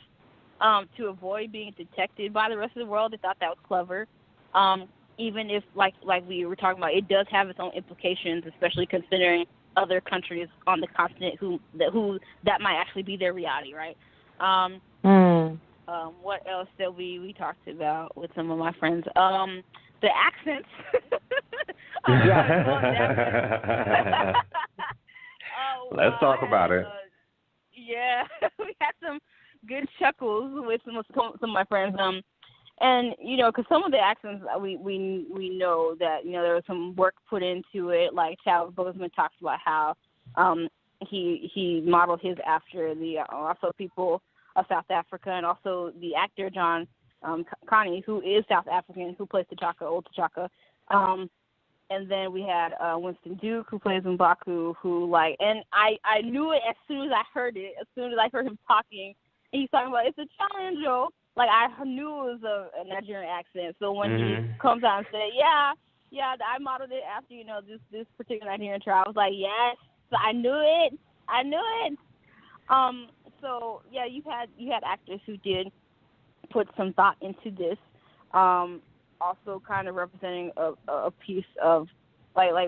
to avoid being detected by the rest of the world. They thought that was clever. Even if, like we were talking about, it does have its own implications, especially considering other countries on the continent who that might actually be their reality, right? What else that we talked about with some of my friends? The accents. Let's talk about it. We had some good chuckles with some of my friends. And, because some of the accents, we know that, there was some work put into it. Like Charles Pulliam talks about how he modeled his after the also people of South Africa, and also the actor John Connie, who is South African, who plays old T'Chaka. And then we had Winston Duke, who plays M'Baku, and I knew it as soon as I heard it, as soon as I heard him talking. And he's talking about, it's a challenge, Joe. Like, I knew it was a Nigerian accent. So when he comes out and said, yeah, I modeled it after, this particular Nigerian trial, I was like, yes, I knew it. So, yeah, you had actors who did put some thought into this, also kind of representing a piece of, I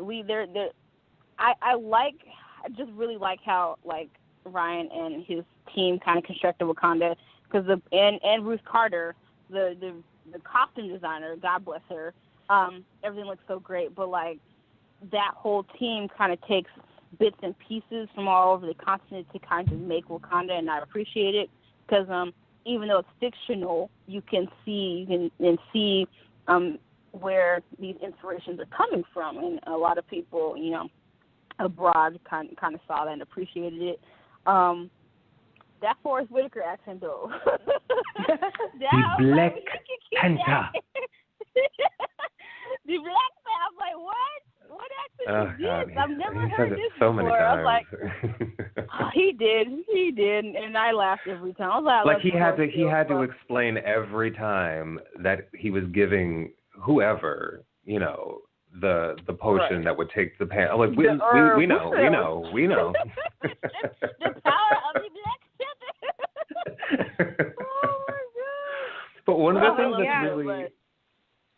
just really like how, like, Ryan and his team kind of constructed Wakanda, because and Ruth Carter, the costume designer, God bless her, everything looks so great, but like that whole team kind of takes bits and pieces from all over the continent to kind of make Wakanda, and I appreciate it because even though it's fictional, you can see where these inspirations are coming from, and a lot of people, you know, abroad kind of saw that and appreciated it. That Forrest Whitaker accent, though. The Black Panther. The Black Panther. I'm like, what? What accent is this? I've never heard this so before. Many times. I was like, oh, he did, and I laughed every time. I was like, he had to explain every time that he was giving whoever, you know, the potion that would take the pan. Like we know. The power of the Black Panther. Oh my god! But one of the things that's really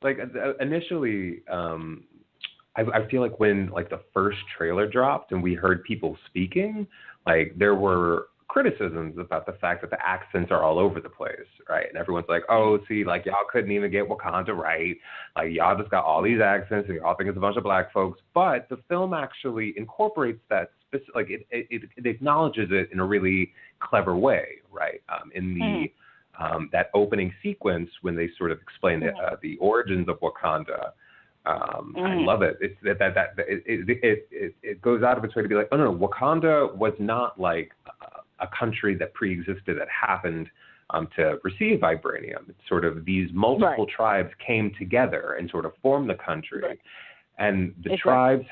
like initially, I feel like when like the first trailer dropped and we heard people speaking, like there were criticisms about the fact that the accents are all over the place, right? And everyone's like, oh, see, like y'all couldn't even get Wakanda right. Like y'all just got all these accents and y'all think it's a bunch of black folks. But the film actually incorporates that, like it acknowledges it in a really clever way, right? In the that opening sequence when they sort of explain the origins of Wakanda. I love it. It's it goes out of its way to be like, oh no, Wakanda was not like a country that pre-existed that happened to receive vibranium. It's sort of these multiple tribes came together and sort of formed the country. Right. And the tribes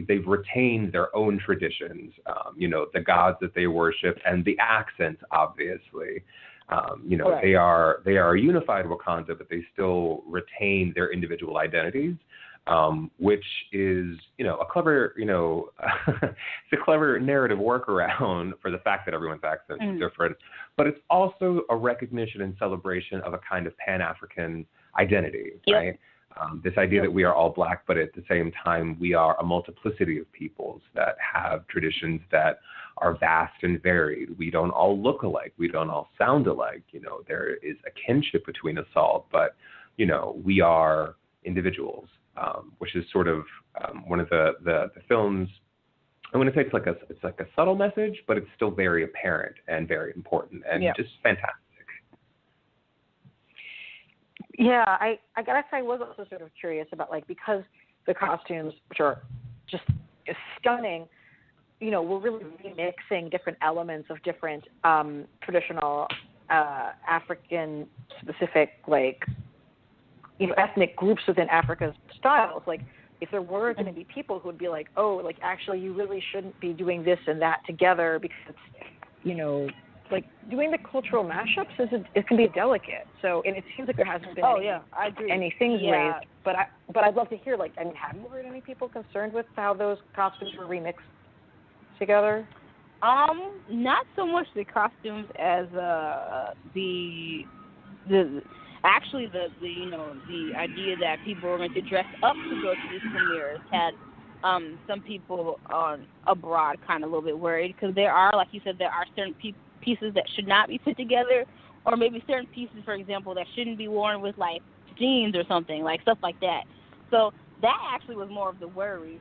they've retained their own traditions, you know, the gods that they worship and the accents, obviously. You know, they are a unified Wakanda, but they still retain their individual identities, which is, you know, a clever, you know, it's a clever narrative workaround for the fact that everyone's accent is different. But it's also a recognition and celebration of a kind of Pan-African identity, right? This idea that we are all black, but at the same time, we are a multiplicity of peoples that have traditions that are vast and varied. We don't all look alike. We don't all sound alike. You know, there is a kinship between us all, but, you know, we are individuals, which is sort of one of the film's, I wouldn't say it's like a subtle message, but it's still very apparent and very important and just fantastic. Yeah, I guess I was also sort of curious about, like, because the costumes, which are just stunning, you know, we're really remixing different elements of different traditional African-specific, like, you know, ethnic groups within Africa's styles. Like, if there were going to be people who would be like, oh, like, actually, you really shouldn't be doing this and that together because, you know, like, doing the cultural mashups it can be delicate. So, and it seems like there hasn't been any things raised. But I'd love to hear, like, I mean, have you heard any people concerned with how those costumes were remixed together? Not so much the costumes as the you know, the idea that people were going to dress up to go to these premieres had some people abroad kind of a little bit worried because there are, like you said, there are certain pieces that should not be put together, or maybe certain pieces, for example, that shouldn't be worn with like jeans or something, like stuff like that. So that actually was more of the worry.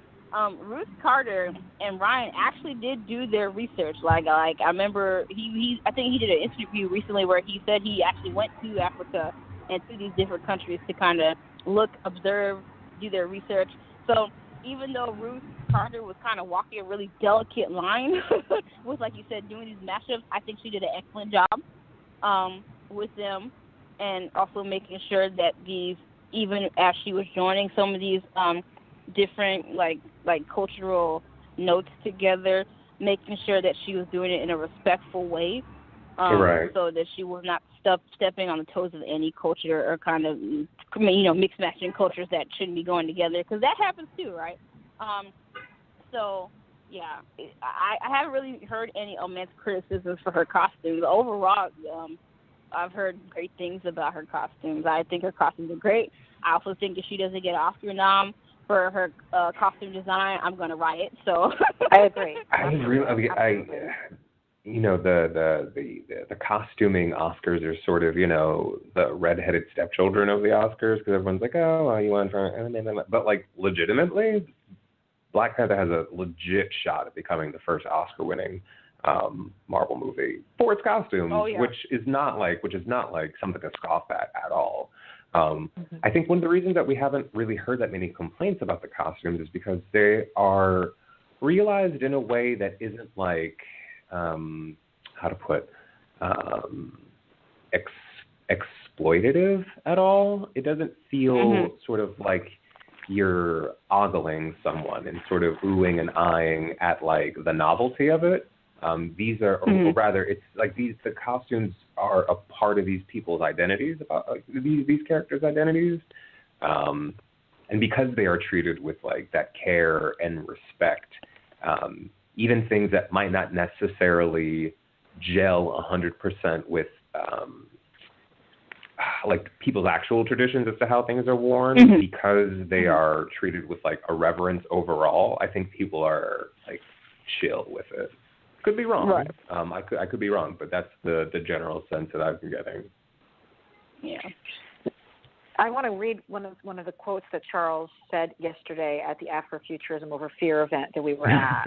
Ruth Carter and Ryan actually did do their research. Like I remember I think he did an interview recently where he said he actually went to Africa and to these different countries to kind of look, observe, do their research. So even though Ruth Carter was kind of walking a really delicate line with, like you said, doing these mashups, I think she did an excellent job with them, and also making sure that these, even as she was joining some of these different like cultural notes together, making sure that she was doing it in a respectful way, so that she was not stepping on the toes of any culture or kind of, you know, mixed matching cultures that shouldn't be going together, because that happens too, right? So yeah, I haven't really heard any immense criticisms for her costumes. Overall, I've heard great things about her costumes. I think her costumes are great. I also think if she doesn't get an Oscar nom for her costume design, I'm going to riot. So I agree. the costuming Oscars are sort of, the redheaded stepchildren of the Oscars, because everyone's like, oh, well, you want for, but like legitimately, Black Panther has a legit shot at becoming the first Oscar-winning Marvel movie for its costumes, which is not like something to scoff at all. I think one of the reasons that we haven't really heard that many complaints about the costumes is because they are realized in a way that isn't like, how to put, exploitative at all. It doesn't feel sort of like you're ogling someone and sort of oohing and eyeing at like the novelty of it. These are, or rather, it's like the costumes are a part of these people's identities, these characters' identities, and because they are treated with like that care and respect, even things that might not necessarily gel 100% with like people's actual traditions as to how things are worn, because they are treated with like a reverence overall. I think people are like chill with it. Could be wrong. Right. I could be wrong, but that's the general sense that I've been getting. Yeah. I want to read one of the quotes that Charles said yesterday at the Afrofuturism Over Fear event that we were at,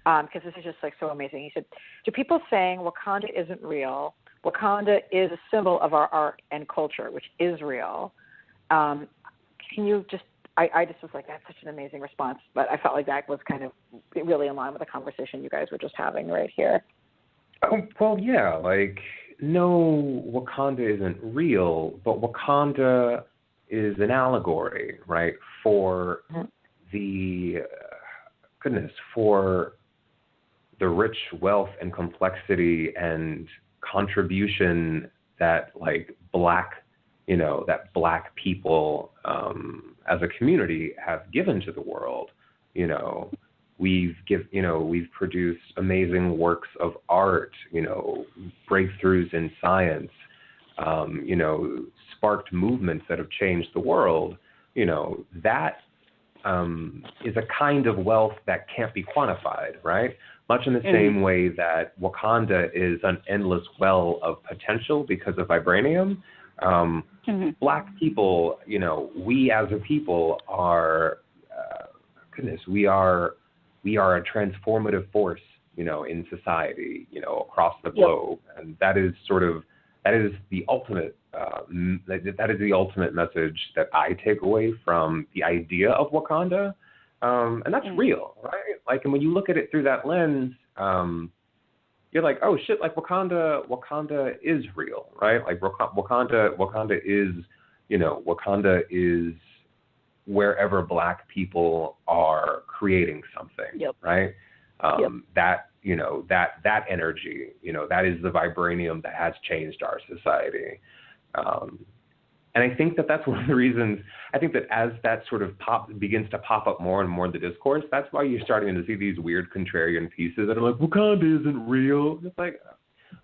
because this is just like so amazing. He said, "To people saying Wakanda isn't real, Wakanda is a symbol of our art and culture, which is real." Can you just? I just was like, that's such an amazing response, but I felt like that was kind of really in line with the conversation you guys were just having right here. Oh, well, yeah, like, no, Wakanda isn't real, but Wakanda is an allegory, right, for for the rich wealth and complexity and contribution that, like, Black people as a community have given to the world. We've produced amazing works of art, breakthroughs in science, sparked movements that have changed the world. That is a kind of wealth that can't be quantified, right? Much in the same way that Wakanda is an endless well of potential because of vibranium. Black people, we as a people are, we are a transformative force, in society, across the globe, and that is the ultimate message that I take away from the idea of Wakanda, and that's real, right? Like, and when you look at it through that lens, you're like, oh shit, like Wakanda is real, right? Like Wakanda is wherever Black people are creating something, right? That energy, that is the vibranium that has changed our society. And I think that that's one of the reasons, I think that as that sort of begins to pop up more and more in the discourse, that's why you're starting to see these weird contrarian pieces that are like, Wakanda isn't real. It's like,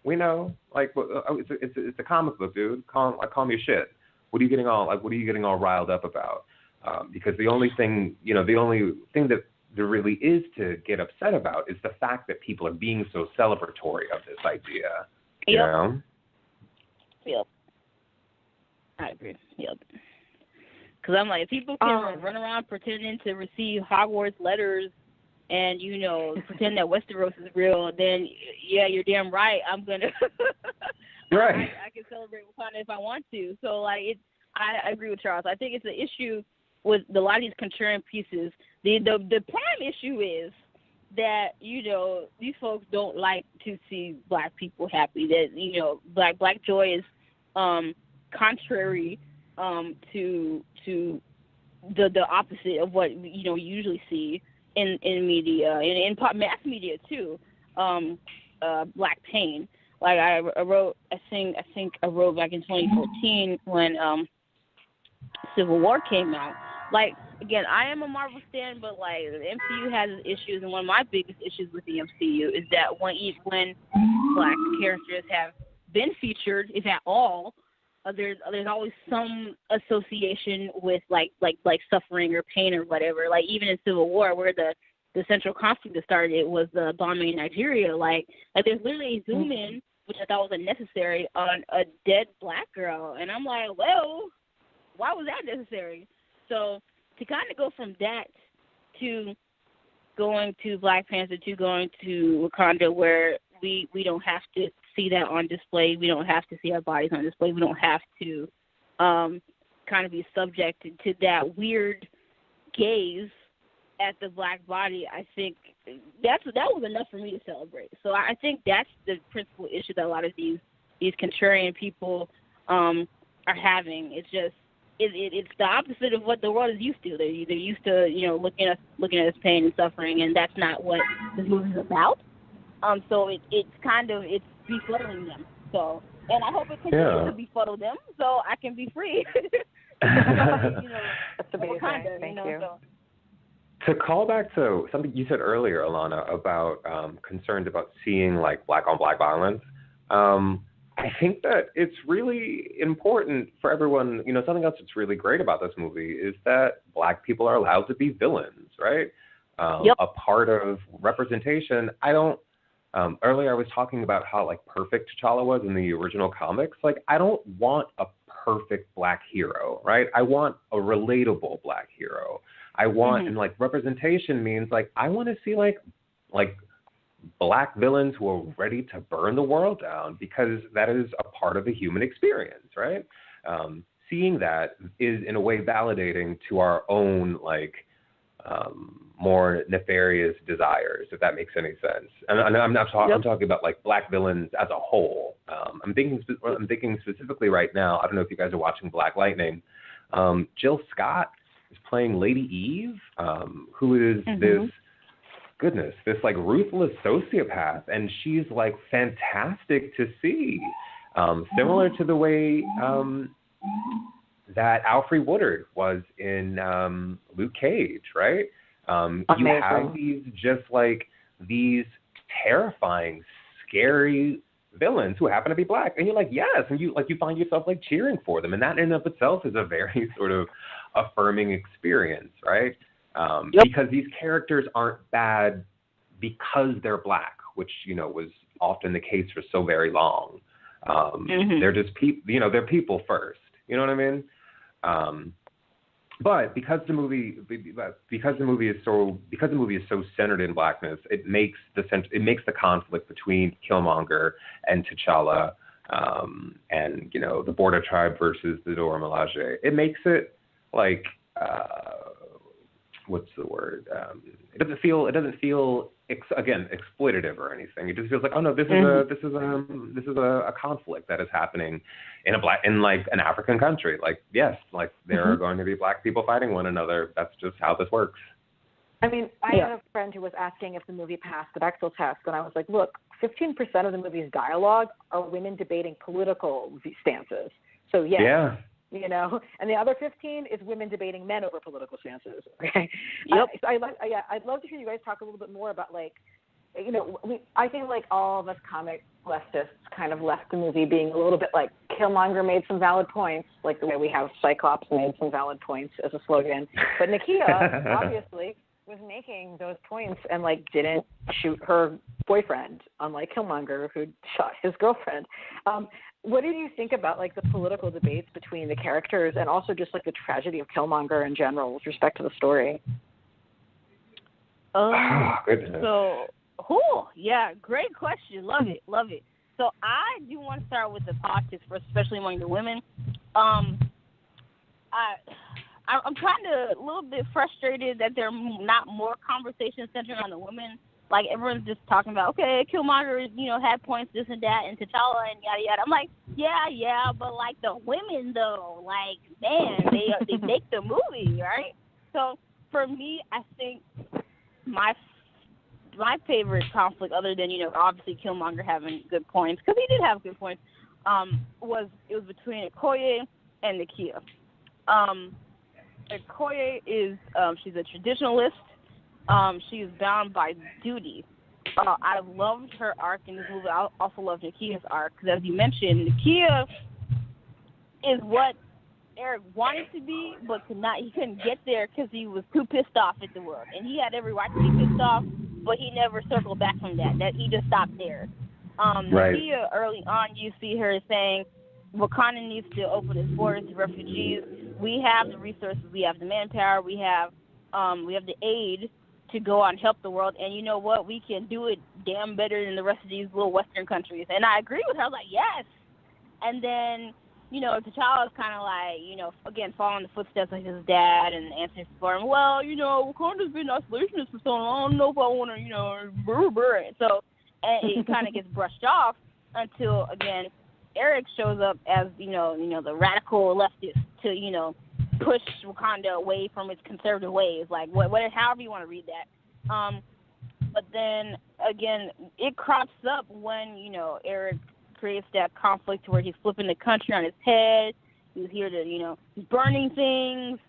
we know, like, it's a comic book, dude. Call me shit. What are you getting all riled up about? Because the only thing that there really is to get upset about is the fact that people are being so celebratory of this idea. You know? Yep. I agree. Yep. Because I'm like, people can run around pretending to receive Hogwarts letters and, pretend that Westeros is real, then, yeah, you're damn right. I'm going to right. I can celebrate Wakanda if I want to. So, like, I agree with Charles. I think it's an issue with a lot of these contrarian pieces. The prime issue is that, these folks don't like to see Black people happy. That, Black joy is contrary to the opposite of what we usually see in media and in mass media too. Black pain. Like I wrote, I think I wrote back in 2014 when Civil War came out. Like, again, I am a Marvel stan, but like the MCU has its issues, and one of my biggest issues with the MCU is that when Black characters have been featured, if at all, there's always some association with like suffering or pain or whatever. Like even in Civil War, where the the central conflict that started it was the bombing in Nigeria. Like there's literally a zoom in, which I thought was unnecessary, on a dead black girl, and I'm like, well, why was that necessary? So to kind of go from that to going to Black Panther to going to Wakanda, where we don't have to see that on display, we don't have to see our bodies on display, we don't have to kind of be subjected to that weird gaze at the black body. I think that was enough for me to celebrate. So I think that's the principal issue that a lot of these contrarian people are having. It's just it's the opposite of what the world is used to. They're used to looking at us pain and suffering, and that's not what this movie is about. So it's befuddling them. So, and I hope it continues to befuddle them, so I can be free. That's amazing. Wakanda, Thank you. So. To call back to something you said earlier, Alana, about concerns about seeing like black on black violence, I think that it's really important for everyone. Something else that's really great about this movie is that black people are allowed to be villains, right? A part of representation. Earlier I was talking about how like perfect T'Challa was in the original comics. Like, I don't want a perfect black hero, right? I want a relatable black hero. I want, and like representation means like, I want to see like black villains who are ready to burn the world down, because that is a part of the human experience, right? Seeing that is in a way validating to our own like more nefarious desires, if that makes any sense. And I'm talking about like black villains as a whole. I'm thinking specifically right now. I don't know if you guys are watching Black Lightning. Jill Scott is playing Lady Eve, who is this like ruthless sociopath, and she's like fantastic to see. Similar to the way that Alfre Woodard was in Luke Cage, right? You have these terrifying, scary villains who happen to be black, and you're like, yes, and you find yourself like cheering for them, and that in and of itself is a very sort of affirming experience, right? Because these characters aren't bad because they're black, which was often the case for so very long. They're just people, they're people first. You know what I mean? But because the movie is so centered in blackness, it makes the conflict between Killmonger and T'Challa, and the Border Tribe versus the Dora Milaje. It makes it like what's the word? It doesn't feel exploitative or anything. It just feels like, oh no, this is a conflict that is happening in like an African country. Like, yes, like there are going to be black people fighting one another. That's just how this works. I mean, I had a friend who was asking if the movie passed the Bechdel test, and I was like, look, 15% of the movie's dialogue are women debating political stances. So yes. And the other 15 is women debating men over political stances. Okay. So I'd love to hear you guys talk a little bit more about like, I think like all of us comic leftists kind of left the movie being a little bit like Killmonger made some valid points, like the way we have Cyclops made some valid points as a slogan. But Nakia obviously was making those points and like didn't shoot her boyfriend, unlike Killmonger who shot his girlfriend. What did you think about like the political debates between the characters and also just like the tragedy of Killmonger in general with respect to the story? Goodness. So, great question. Love it. So I do want to start with the politics first, especially among the women. I'm kind of a little bit frustrated that there are not more conversations centered on the women. Like, everyone's just talking about, okay, Killmonger, had points, this and that, and T'Challa, and yada, yada. I'm like, yeah, but, like, the women, though, like, man, they make the movie, right? So, for me, I think my favorite conflict, other than, obviously Killmonger having good points, because he did have good points, was between Okoye and Nakia. Okoye is, she's a traditionalist. She is bound by duty. I loved her arc in this movie. I also love Nakia's arc because, as you mentioned, Nakia is what Eric wanted to be, but could not. He couldn't get there because he was too pissed off at the world, and he had every right to be pissed off, but he never circled back from that. That he just stopped there. Right. Nakia, early on, you see her saying, Wakanda needs to open its borders to refugees. We have the resources, we have the manpower, we have the aid to go out and help the world, and you know what? We can do it damn better than the rest of these little Western countries. And I agree with her. I was like, yes. And then, you know, T'Challa's kind of like, you know, again, following the footsteps of his dad and answering for him. Well, you know, Wakanda's been isolationist for so long. I don't know if I want to, you know, So, and it kind of gets brushed off until, again, Eric shows up as, you know, the radical leftist to, you know, push Wakanda away from its conservative ways, like however you want to read that. But then again, it crops up when, you know, Eric creates that conflict where he's flipping the country on its head. He's here to, you know, he's burning things,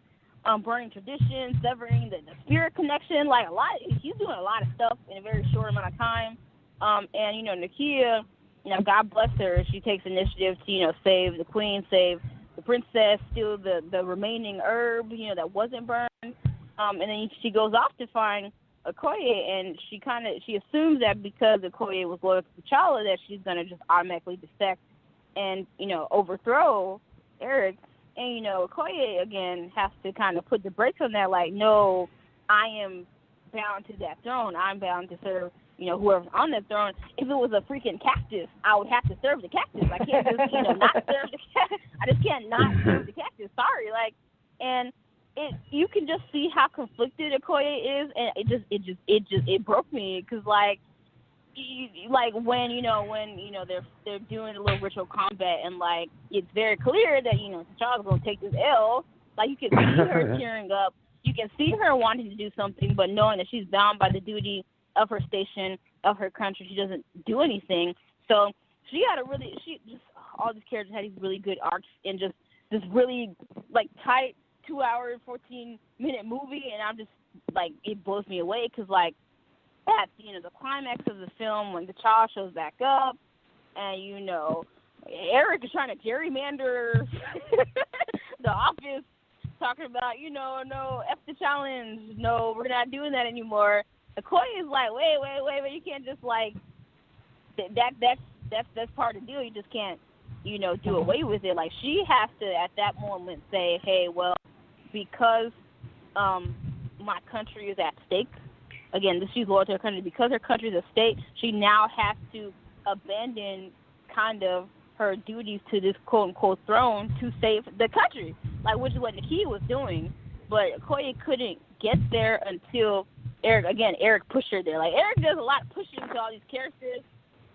burning traditions, severing the spirit connection, like a lot. He's doing a lot of stuff in a very short amount of time. And, you know, Nakia, you know, God bless her, she takes initiative to, you know, save the queen, save the princess, steal the remaining herb, you know, that wasn't burned. And then she goes off to find Okoye, and she assumes that because Okoye was loyal to T'Challa that she's going to just automatically defect and, you know, overthrow Eric. And, you know, Okoye, again, has to kind of put the brakes on that, like, no, I am bound to that throne. I'm bound to serve, you know, whoever's on that throne. If it was a freaking cactus, I would have to serve the cactus. I can't just, you know, not serve the cactus. I just can't not serve the cactus. Sorry. Like, and you can just see how conflicted Okoye is, and it broke me because, like when they're doing a little ritual combat, and like it's very clear that, you know, T'Challa's gonna take this L. Like, you can see her tearing up. You can see her wanting to do something, but knowing that she's bound by the duty of her station, of her country, she doesn't do anything. So all these characters had these really good arcs in just this really, like, tight 2 hour and 14-minute movie, and I'm just, like, it blows me away because, like, at, you know, the climax of the film when T'Challa shows back up, and, you know, Eric is trying to gerrymander the office, talking about, you know, no, F the challenge, no, we're not doing that anymore. Okoye is like, wait, you can't just, like, that's part of the deal. You just can't, you know, do away with it. Like, she has to, at that moment, say, hey, well, because my country is at stake, again, she's loyal to her country, because her country is at stake, she now has to abandon kind of her duties to this quote-unquote throne to save the country, like, which is what Nakia was doing. But Okoye couldn't get there until Eric pushed her there. Like, Eric does a lot of pushing to all these characters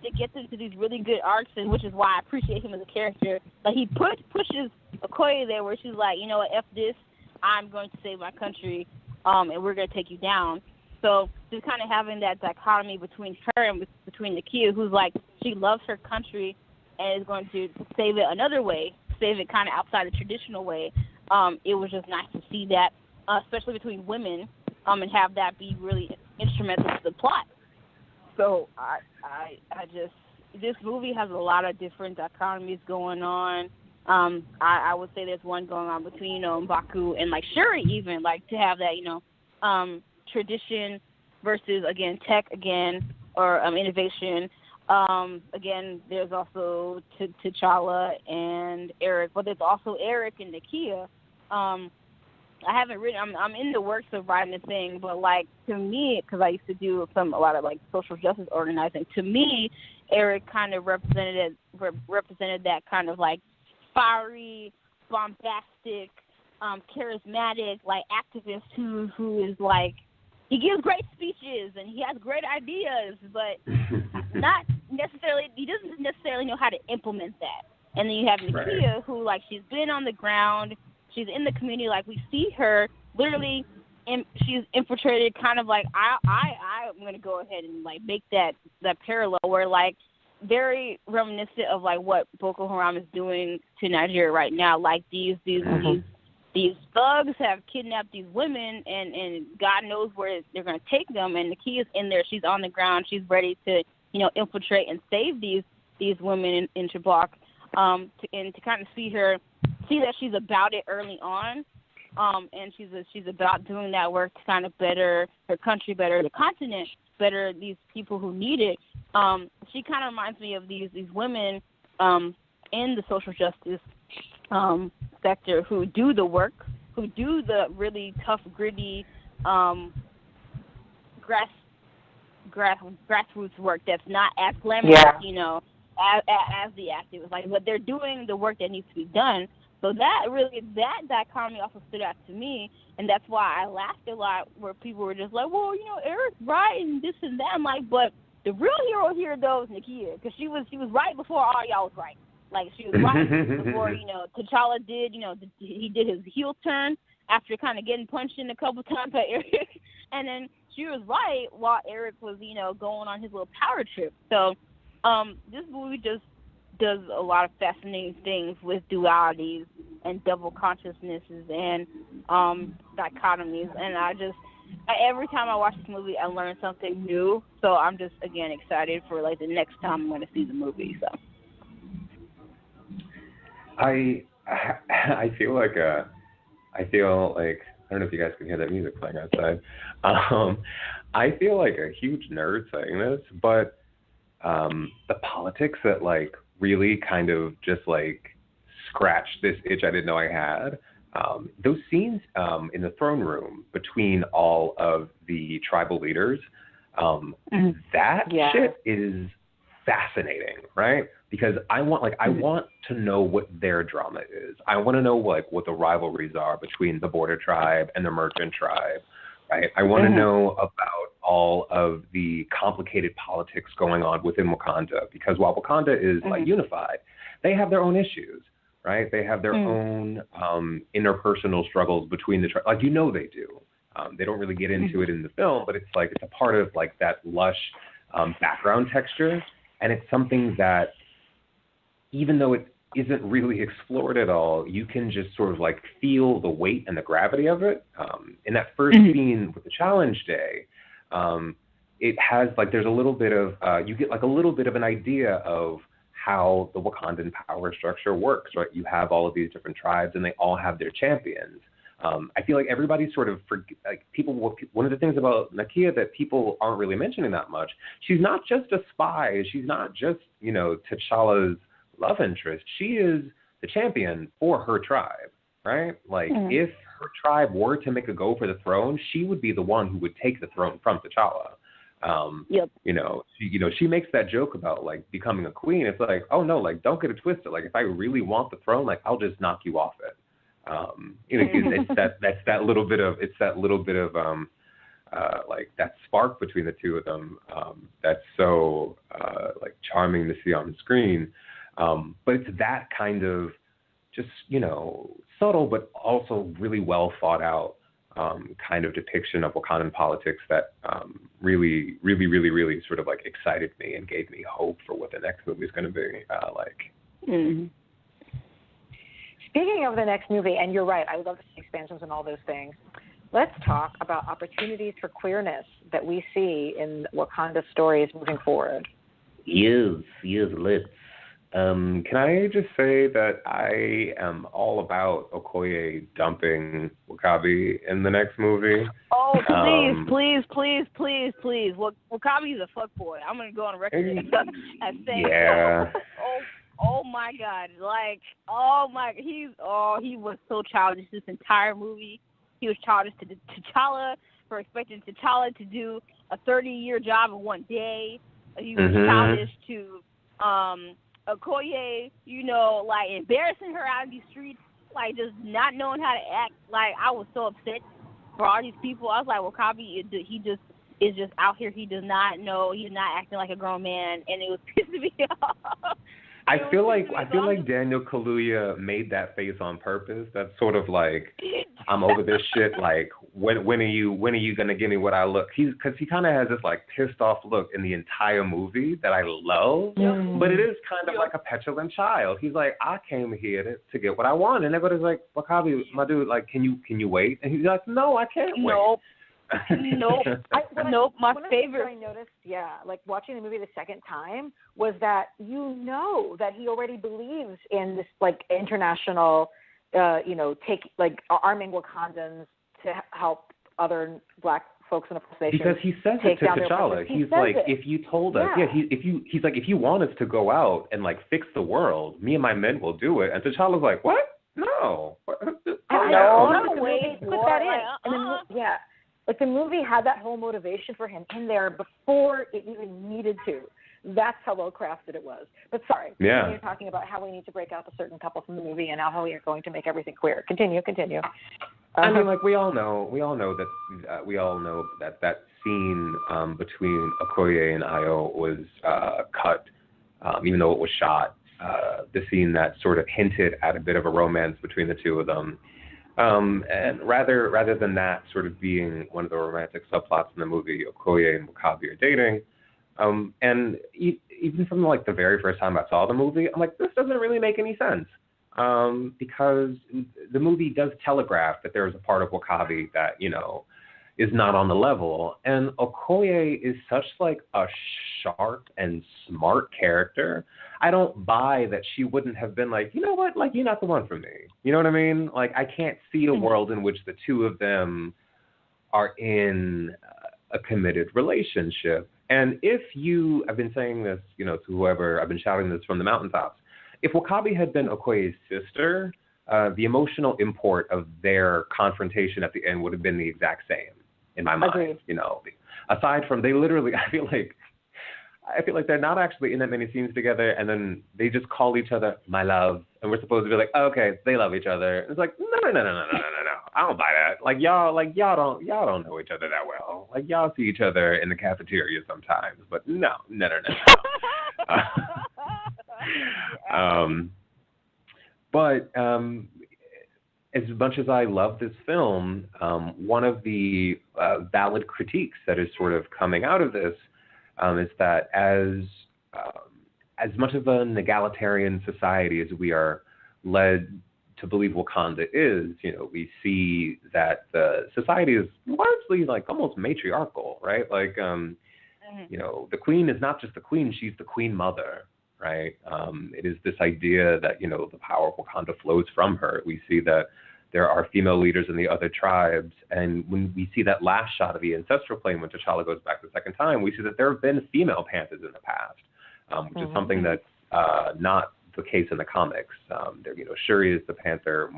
to get them to these really good arcs, and which is why I appreciate him as a character. Like, he pushes Okoye there where she's like, you know what, F this, I'm going to save my country, and we're going to take you down. So just kind of having that dichotomy between her and between Nakia, who's like, she loves her country and is going to save it another way, save it kind of outside the traditional way. It was just nice to see that, especially between women, and have that be really instrumental to the plot. So I just, this movie has a lot of different dichotomies going on. I would say there's one going on between, you know, M'Baku and, like, Shuri even, like, to have that, you know, tradition versus, again, tech again, or innovation. Again, there's also T'Challa and Eric, but there's also Eric and Nakia. I haven't written, I'm in the works of writing a thing, but, like, to me, because I used to do a lot of, like, social justice organizing, to me, Eric kind of represented that kind of, like, fiery, bombastic, charismatic, like, activist who is, like, he gives great speeches and he has great ideas, but he doesn't necessarily know how to implement that. And then you have Nakia, who, like, she's been on the ground, she's in the community, like, we see her literally, she's infiltrated, kind of like, I'm going to go ahead and, like, make that parallel where, like, very reminiscent of, like, what Boko Haram is doing to Nigeria right now. Like, these thugs have kidnapped these women, and God knows where they're going to take them, and Nakia's in there, she's on the ground, she's ready to, you know, infiltrate and save these women in Chibok, and to kind of see her see that she's about it early on, and she's about doing that work to kind of better her country, better the continent, better these people who need it. She kind of reminds me of these women in the social justice sector who do the work, who do the really tough, gritty grassroots work that's not as glamorous, you know, as the activists. Like, but they're doing the work that needs to be done. So that dichotomy also stood out to me, and that's why I laughed a lot where people were just like, well, you know, Eric's right and this and that. I'm like, but the real hero here, though, is Nakia, because she was right before all y'all was right. Like, she was right before, you know, T'Challa did, you know, he did his heel turn after kind of getting punched in a couple times by Eric. And then she was right while Eric was, you know, going on his little power trip. So this movie just does a lot of fascinating things with dualities and double consciousnesses and dichotomies. And every time I watch this movie, I learn something new. So I'm just, again, excited for, like, the next time I'm going to see the movie. So I feel like I don't know if you guys can hear that music playing outside. I feel like a huge nerd saying this, but the politics that, like, really kind of just, like, scratched this itch I didn't know I had. Those scenes in the throne room between all of the tribal leaders, that shit is fascinating, right? Because I want to know what their drama is. I want to know, like, what the rivalries are between the border tribe and the merchant tribe, right? I want to know about all of the complicated politics going on within Wakanda, because while Wakanda is like unified, they have their own issues, right? They have their own interpersonal struggles between the tribes. Like, you know, they do. They don't really get into it in the film, but it's like it's a part of, like, that lush background texture, and it's something that, even though it isn't really explored at all, you can just sort of, like, feel the weight and the gravity of it. In that first scene with the challenge day, it has, like, there's a little bit of, you get, like, a little bit of an idea of how the Wakandan power structure works, right? You have all of these different tribes, and they all have their champions. I feel like everybody sort of one of the things about Nakia that people aren't really mentioning that much, she's not just a spy. She's not just, you know, T'Challa's love interest. She is the champion for her tribe, right? Like, if her tribe were to make a go for the throne, she would be the one who would take the throne from T'Challa. You know, she makes that joke about, like, becoming a queen. It's like, oh no, like, don't get it twisted. Like, if I really want the throne, like, I'll just knock you off it. You know, it's that little bit of like, that spark between the two of them that's so like, charming to see on the screen. But it's that kind of just, you know, subtle but also really well thought out kind of depiction of Wakandan politics that really sort of, like, excited me and gave me hope for what the next movie is going to be like. Speaking of the next movie, and you're right, I would love to see expansions and all those things. Let's talk about opportunities for queerness that we see in Wakanda stories moving forward. Yes, let's. Can I just say that I am all about Okoye dumping W'Kabi in the next movie? Oh, please. W'Kabi's a fuckboy. I'm going to go on record as saying Oh my God! Like, he was so childish this entire movie. He was childish to T'Challa for expecting T'Challa to do a 30-year job in one day. He was childish to Okoye, you know, like, embarrassing her out in these streets, like, just not knowing how to act. Like, I was so upset for all these people. I was like, W'Kabi, he just is just out here. He does not know. He's not acting like a grown man, and it was pissing me off. I feel like Daniel Kaluuya made that face on purpose. That's sort of like, I'm over this shit. Like, when are you gonna give me what I look? Because he kind of has this, like, pissed off look in the entire movie that I love. But it is kind of like a petulant child. He's like, I came here to get what I want, and everybody's like, W'Kabi, my dude, like, can you wait? And he's like, no, I can't wait. My favorite I noticed, like, watching the movie the second time, was that, you know, that he already believes in this, like, international arming Wakandans to help other black folks in the First Nation. Because he says it to T'Challa. He's like, if you told us, he's like, if you want us to go out and like fix the world, me and my men will do it. And T'Challa's like, what? No. No way. Put that in. And then, like the movie had that whole motivation for him in there before it even needed to. That's how well crafted it was. But sorry, you're talking about how we need to break out a certain couple from the movie and how we are going to make everything queer. Continue. I mean, like we all know that scene between Okoye and Ayo was cut, even though it was shot. The scene that sort of hinted at a bit of a romance between the two of them, and rather than that sort of being one of the romantic subplots in the movie, Okoye and W'Kabi are dating. And even from like the very first time I saw the movie, I'm like, this doesn't really make any sense. Because the movie does telegraph that there is a part of W'Kabi that, is not on the level. And Okoye is such like a sharp and smart character. I don't buy that she wouldn't have been like, you know what, like you're not the one for me. You know what I mean? Like I can't see a world in which the two of them are in a committed relationship. And I've been saying this, to whoever, I've been shouting this from the mountaintops. If W'Kabi had been Okoye's sister, the emotional import of their confrontation at the end would have been the exact same in my mind. Agreed. Aside from they literally, I feel like they're not actually in that many scenes together, and then they just call each other my love, and we're supposed to be like, oh, okay, they love each other. It's like no, I don't buy that. Y'all don't know each other that well. Like y'all see each other in the cafeteria sometimes, but no. But as much as I love this film, one of the valid critiques that is sort of coming out of this is that as much of an egalitarian society as we are led to believe Wakanda is, we see that the society is largely like almost matriarchal, right? Like, the queen is not just the queen, she's the queen mother, right? It is this idea that, the power of Wakanda flows from her. We see that there are female leaders in the other tribes, and when we see that last shot of the ancestral plane when T'Challa goes back the second time, we see that there have been female Panthers in the past, which is something that's not the case in the comics. Shuri is the Panther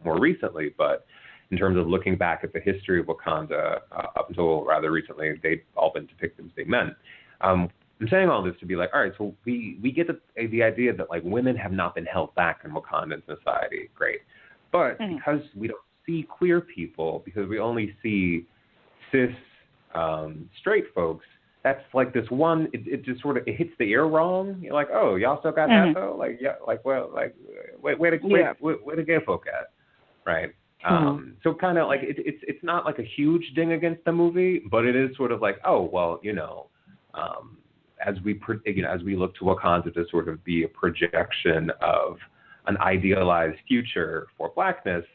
more recently, but in terms of looking back at the history of Wakanda, up until rather recently, they've all been depicted as being men. I'm saying all this to be like, all right, so we get the idea that like women have not been held back in Wakandan society. Great. But because we don't see queer people, because we only see cis straight folks, that's like this one, it just sort of, it hits the ear wrong. You're like, oh, y'all still got that though? Like, yeah, like, well, like, where the gay folk at? Right. So kind of like, it's not like a huge ding against the movie, but it is sort of like, oh, well, as we look to Wakanda to sort of be a projection of an idealized future for Blackness,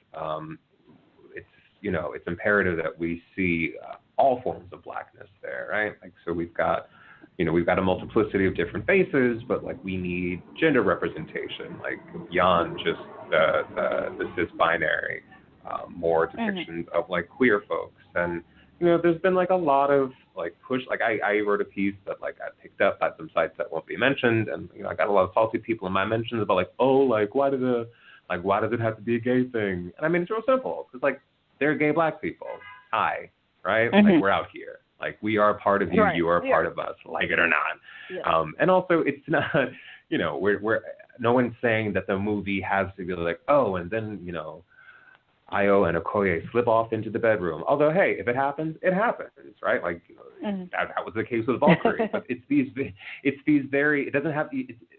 it's imperative that we see all forms of Blackness there, right? Like, so we've got a multiplicity of different faces, but like we need gender representation, like beyond just the cis binary, more depictions of like queer folks. And there's been like a lot of like push. Like I wrote a piece that like I picked up at some sites that won't be mentioned, and I got a lot of salty people in my mentions about like, oh, like why does it have to be a gay thing? And I mean, it's real simple. It's like they're gay Black people. Hi, right? Like we're out here. Like we are a part of you. Right. You are a part of us, like it or not. Yeah. And also, it's not. We're no one's saying that the movie has to be like, oh, and then Ayo and Okoye slip off into the bedroom. Although, hey, if it happens, it happens, right? Like that was the case with Valkyrie. But it's these very. It doesn't have.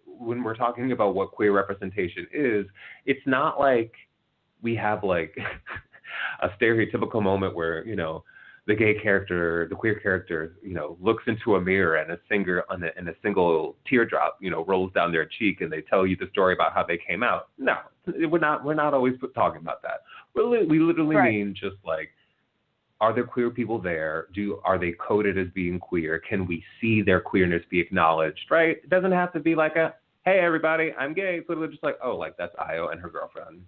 When we're talking about what queer representation is, it's not like we have like a stereotypical moment where the gay character, the queer character, looks into a mirror and a single teardrop, rolls down their cheek, and they tell you the story about how they came out. No, we're not always talking about that. We literally mean just like, are there queer people there? Are they coded as being queer? Can we see their queerness be acknowledged? Right? It doesn't have to be like a, hey everybody, I'm gay. It's literally just like, oh, like that's Ayo and her girlfriend.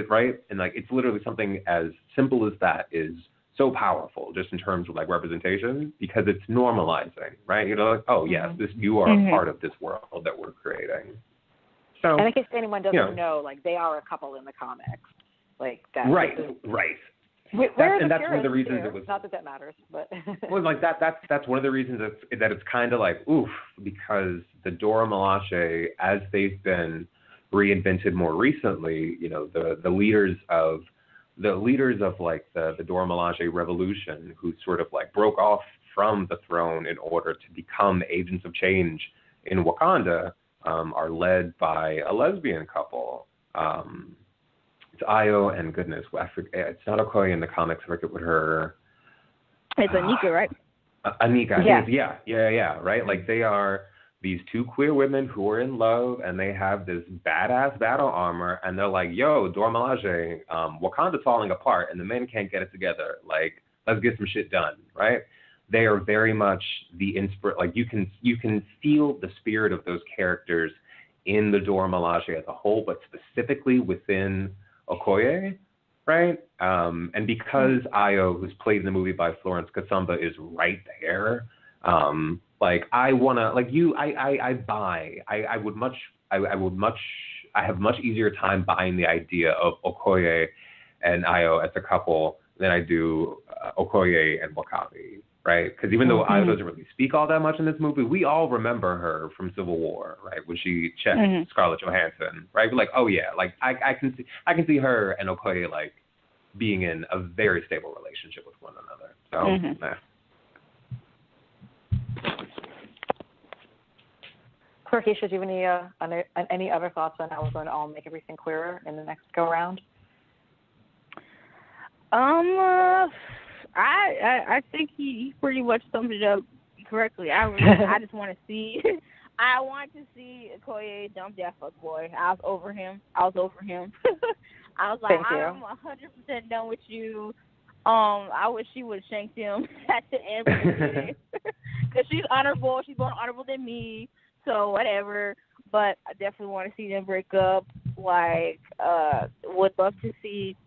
right? And like it's literally something as simple as that is so powerful, just in terms of like representation, because it's normalizing, right? You know, like, oh yes, you are a part of this world that we're creating. So, and in case anyone doesn't know, like they are a couple in the comics, like that. Right. And that's one of the reasons it was. Not that matters, but. Well, like that's one of the reasons that it's kind of like oof, because the Dora Milaje, as they've been reinvented more recently, you know, the leaders of like the Dora Milaje revolution, who sort of like broke off from the throne in order to become agents of change in Wakanda, are led by a lesbian couple. It's Ayo and goodness, I forget, it's not Okoye in the comics. I forget what her. It's Anika, right? Anika, yeah, right. Like they are these two queer women who are in love, and they have this badass battle armor, and they're like, yo, Dora Milaje, Wakanda's falling apart, and the men can't get it together. Like, let's get some shit done, right? They are very much the like you can feel the spirit of those characters in the Dora Milaje as a whole, but specifically within Okoye, right? And because Ayo, who's played in the movie by Florence Kasumba, is right there, like I wanna, like you, I have much easier time buying the idea of Okoye and Ayo as a couple than I do Okoye and Wakabi, right? Because even though Ayo doesn't really speak all that much in this movie, we all remember her from Civil War, right? When she checked Scarlett Johansson, right? We're like, oh yeah, like I can see her and Okoye like being in a very stable relationship with one another. So, Clarkisha, do you have any other thoughts on how we're going to all make everything queerer in the next go round? I think he pretty much summed it up correctly. I just want to see. I want to see Okoye dump that fuckboy. I was over him. I was like, I'm 100% done with you. I wish she would have shanked him at the end, because she's honorable. She's more honorable than me. So whatever. But I definitely want to see them break up. Like, would love to see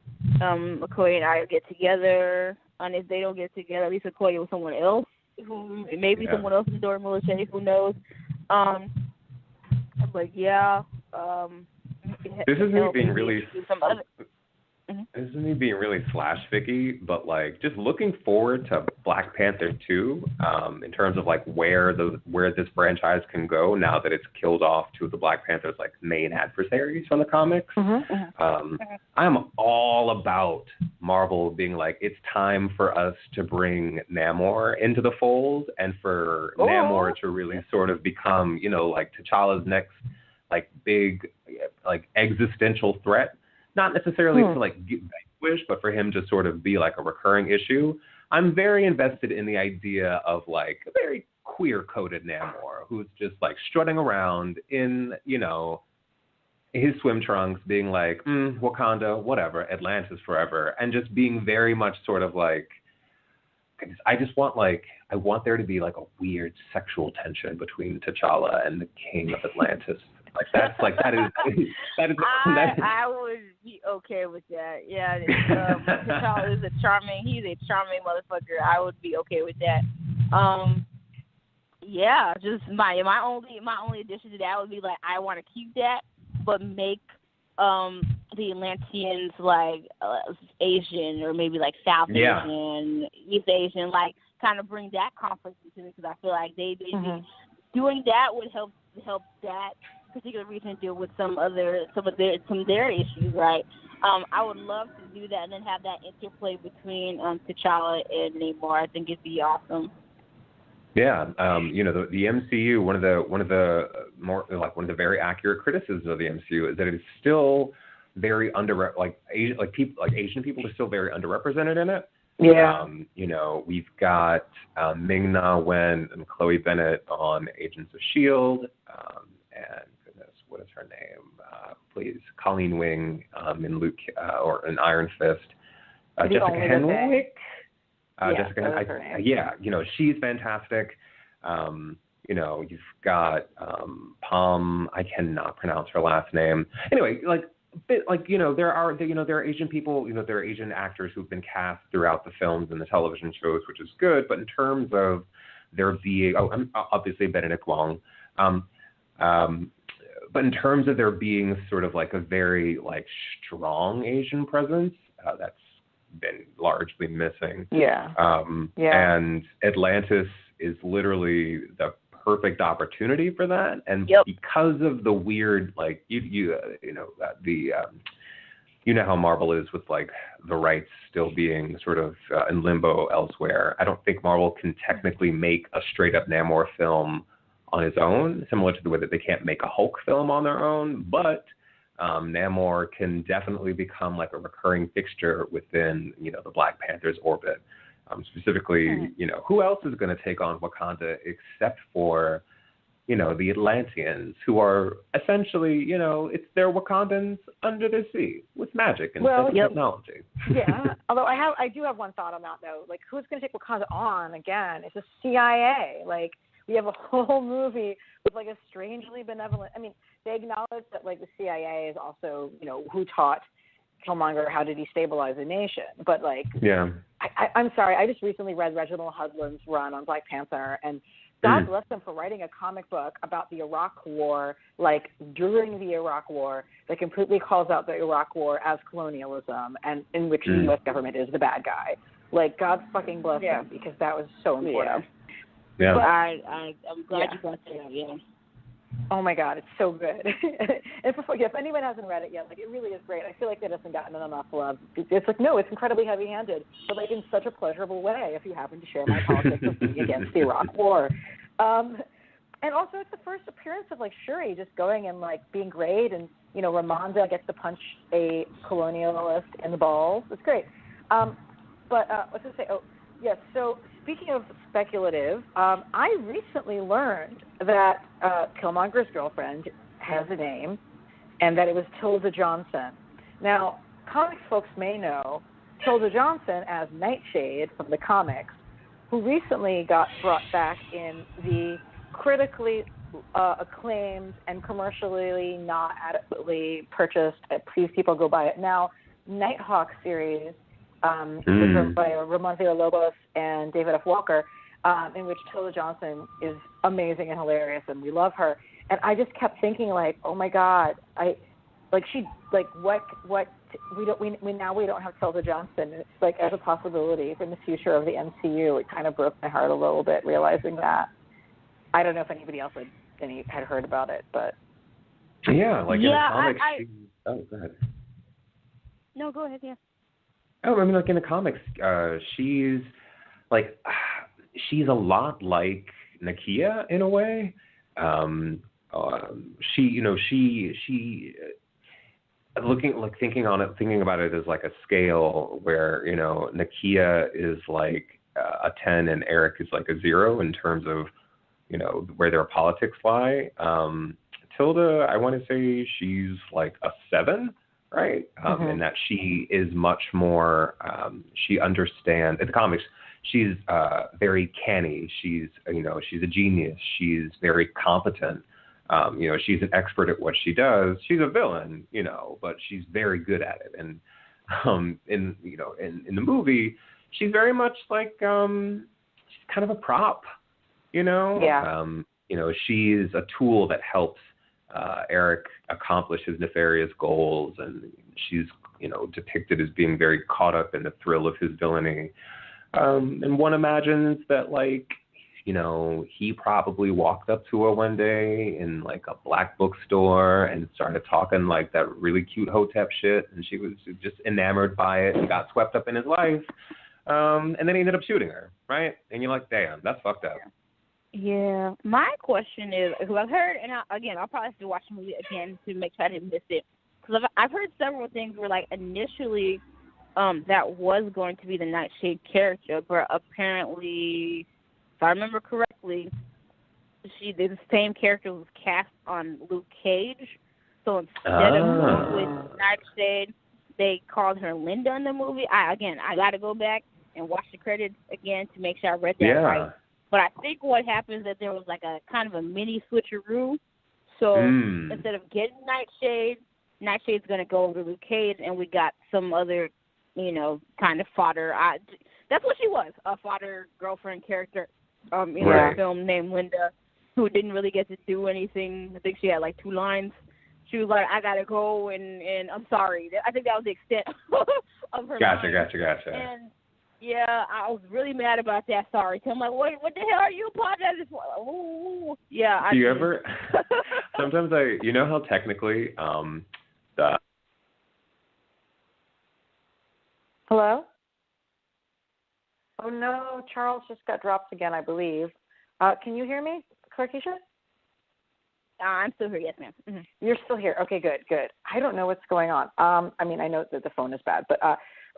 Okoye and I get together. And if they don't get together, at least Okoye with someone else, someone else in Dora Milaje, who knows. But yeah. This is me being really. This is me being really slash Vicky, but like just looking forward to Black Panther 2, in terms of like where this franchise can go now that it's killed off two of the Black Panther's like main adversaries from the comics. I'm all about Marvel being like, it's time for us to bring Namor into the fold, and for Namor to really sort of become, you know, like T'Challa's next like big like existential threat. Not necessarily to like get vanquished, but for him to sort of be like a recurring issue. I'm very invested in the idea of like a very queer-coded Namor who's just like strutting around in, you know, his swim trunks, being like, Wakanda, whatever, Atlantis forever, and just being very much sort of like, I want there to be like a weird sexual tension between T'Challa and the King of Atlantis. Like that's like that is. I would be okay with that. Yeah, T'Challa is he's a charming motherfucker. I would be okay with that. Yeah, just my only addition to that would be like, I want to keep that, but make the Atlanteans like Asian, or maybe like South Asian, East Asian, like kind of bring that conflict into it, because I feel like they doing that would help that particular region deal with some of their issues, right? I would love to do that and then have that interplay between T'Challa and Namor. I think it'd be awesome. Yeah, you know, the MCU. One of the very accurate criticisms of the MCU is that it is still very Asian people are still very underrepresented in it. Yeah. You know, we've got Ming-Na Wen and Chloe Bennett on Agents of S.H.I.E.L.D., and goodness, what is her name? Please, Colleen Wing in Luke or in Iron Fist. Jessica Henwick. You know, she's fantastic. You know, you've got Palm. I cannot pronounce her last name. Anyway, like but like, there are Asian people, there are Asian actors who've been cast throughout the films and the television shows, which is good. But in terms of there being, obviously Benedict Wong, but in terms of there being sort of like a very like strong Asian presence, that's been largely missing. Yeah. And Atlantis is literally the perfect opportunity for that. And because of the weird, like you know how Marvel is with like the rights still being sort of in limbo elsewhere. I don't think Marvel can technically make a straight up Namor film on his own, similar to the way that they can't make a Hulk film on their own, but Namor can definitely become like a recurring fixture within, the Black Panther's orbit. Specifically, who else is going to take on Wakanda except for, the Atlanteans, who are essentially, they're Wakandans under the sea with magic and technology. Yeah, although I do have one thought on that though. Like, who's going to take Wakanda on again? It's the CIA. Like, we have a whole movie with like a strangely benevolent. I mean, they acknowledge that like the CIA is also, who taught Killmonger how to destabilize a nation. But like, I'm sorry, I just recently read Reginald Hudlin's run on Black Panther, and God bless them for writing a comic book about the Iraq War, like during the Iraq War, that completely calls out the Iraq War as colonialism, and in which the U.S. government is the bad guy. Like, God fucking bless them, because that was so important. Yeah. But I'm glad you brought that up. Yeah. Oh my God, it's so good. And if anyone hasn't read it yet, like, it really is great. I feel like it hasn't gotten enough love. It's like, no, it's incredibly heavy-handed, but like in such a pleasurable way. If you happen to share my politics of being against the Iraq War, and also it's the first appearance of like Shuri just going and like being great, and Ramonda gets to punch a colonialist in the balls. It's great. But what's I say? Oh, yes. So speaking of speculative, I recently learned that Killmonger's girlfriend has a name, and that it was Tilda Johnson. Now, comics folks may know Tilda Johnson as Nightshade from the comics, who recently got brought back in the critically acclaimed and commercially not adequately purchased, please people go buy it now, Nighthawk series, written by Ramon Villalobos and David F. Walker, in which Tilda Johnson is amazing and hilarious, and we love her. And I just kept thinking, like, oh my God, we don't have Tilda Johnson. It's like as a possibility for the future of the MCU. It kind of broke my heart a little bit realizing that. I don't know if anybody else had heard about it, but yeah, like in the comics. Oh, go ahead. No, go ahead. Yeah. Oh, I mean, like in the comics, she's a lot like Nakia in a way. Thinking about it as like a scale where, Nakia is like a 10 and Eric is like a 0 in terms of, where their politics lie. Tilda, I want to say she's like a 7, right? And that she is much more, she understands, in the comics, she's very canny. She's a genius. She's very competent. She's an expert at what she does. She's a villain, but she's very good at it. And in the movie, she's very much like she's kind of a prop, Yeah. She's a tool that helps Eric accomplish his nefarious goals, and she's depicted as being very caught up in the thrill of his villainy. And one imagines that, like, he probably walked up to her one day in like a black bookstore and started talking like that really cute Hotep shit, and she was just enamored by it and got swept up in his life. And then he ended up shooting her, right? And you're like, damn, that's fucked up. Yeah. My question is, because I've heard, and I'll probably have to watch the movie again to make sure I didn't miss it, because I've heard several things where, like, initially that was going to be the Nightshade character, but apparently, if I remember correctly, the same character was cast on Luke Cage. So instead of going with Nightshade, they called her Linda in the movie. I got to go back and watch the credits again to make sure I read that right. But I think what happened is that there was like a kind of a mini switcheroo. So instead of getting Nightshade, they cast Linda. And then they ended up shooting her. So I think what happened is that there was like a kind of a mini switcheroo. So instead of getting Nightshade, they cast Linda. Nightshade's going to go over Luke Cage, and we got some other, kind of fodder. That's what she was, a fodder girlfriend character in a film named Linda, who didn't really get to do anything. I think she had like 2 lines. She was like, I got to go, and I'm sorry. I think that was the extent of her Gotcha. And, yeah, I was really mad about that. Sorry. I'm like, what the hell are you apologizing for? Ooh. Yeah. Do you ever, sometimes you know how technically the... Hello? Oh, no, Charles just got dropped again, I believe. Can you hear me, Clarkisha? I'm still here, yes, ma'am. Mm-hmm. You're still here. Okay, good. I don't know what's going on. I know that the phone is bad, but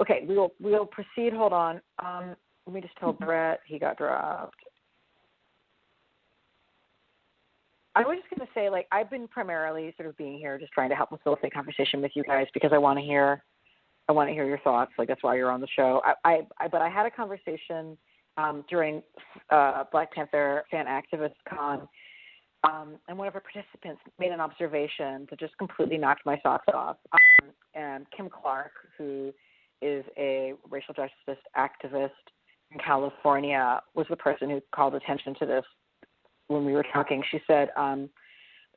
okay, we'll proceed. Hold on. Let me just tell Brett he got dropped. I was just going to say, I've been primarily sort of being here, just trying to help facilitate conversation with you guys because I want to hear your thoughts. That's why you're on the show. But I had a conversation during Black Panther Fan Activist Con. And one of our participants made an observation that just completely knocked my socks off. And Kim Clark, who is a racial justice activist in California, was the person who called attention to this when we were talking. She said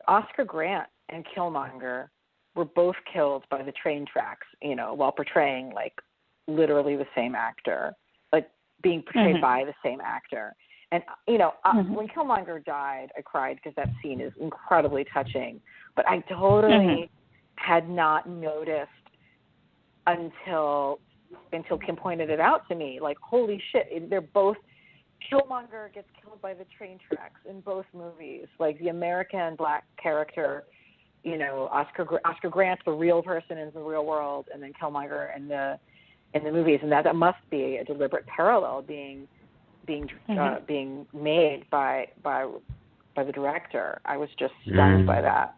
Oscar Grant and Killmonger were both killed by the train tracks, while portraying, literally the same actor, being portrayed by the same actor. And, when Killmonger died, I cried because that scene is incredibly touching. But I totally had not noticed until Kim pointed it out to me. Holy shit, they're both – Killmonger gets killed by the train tracks in both movies. The American black character, Oscar Grant, the real person in the real world, and then Killmonger in the movies. And that must be a deliberate parallel being made by the director. I was just stunned by that.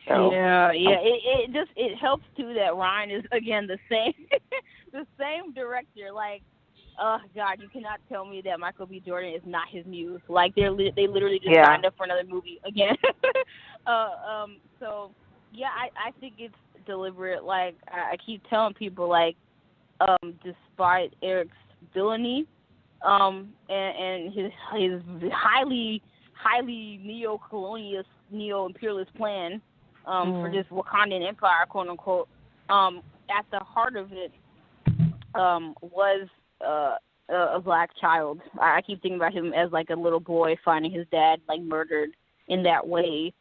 So it helps too that Ryan is again the same the same director. Oh God, you cannot tell me that Michael B. Jordan is not his muse. They literally just signed up for another movie again. So yeah, I think it's deliberate. I keep telling people despite Eric's villainy, and his highly neo-imperialist plan for this Wakandan empire, quote unquote, at the heart of it was a black child. I keep thinking about him as a little boy finding his dad murdered in that way.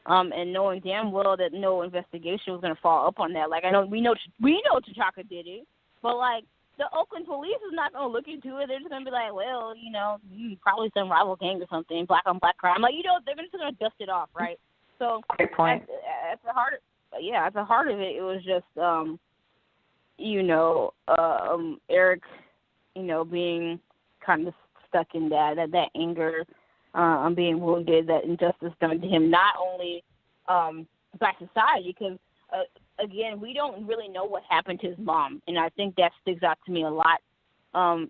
And knowing damn well that no investigation was going to follow up on that. I know we know T'Chaka did it, but the Oakland police is not going to look into it. They're just going to be well, probably some rival gang or something, black on black crime. They're just going to dust it off, right? So great point. At the heart of it, it was just, Eric, being kind of stuck in that anger. Being wounded, that injustice done to him, not only by society, because, again, we don't really know what happened to his mom, and I think that sticks out to me a lot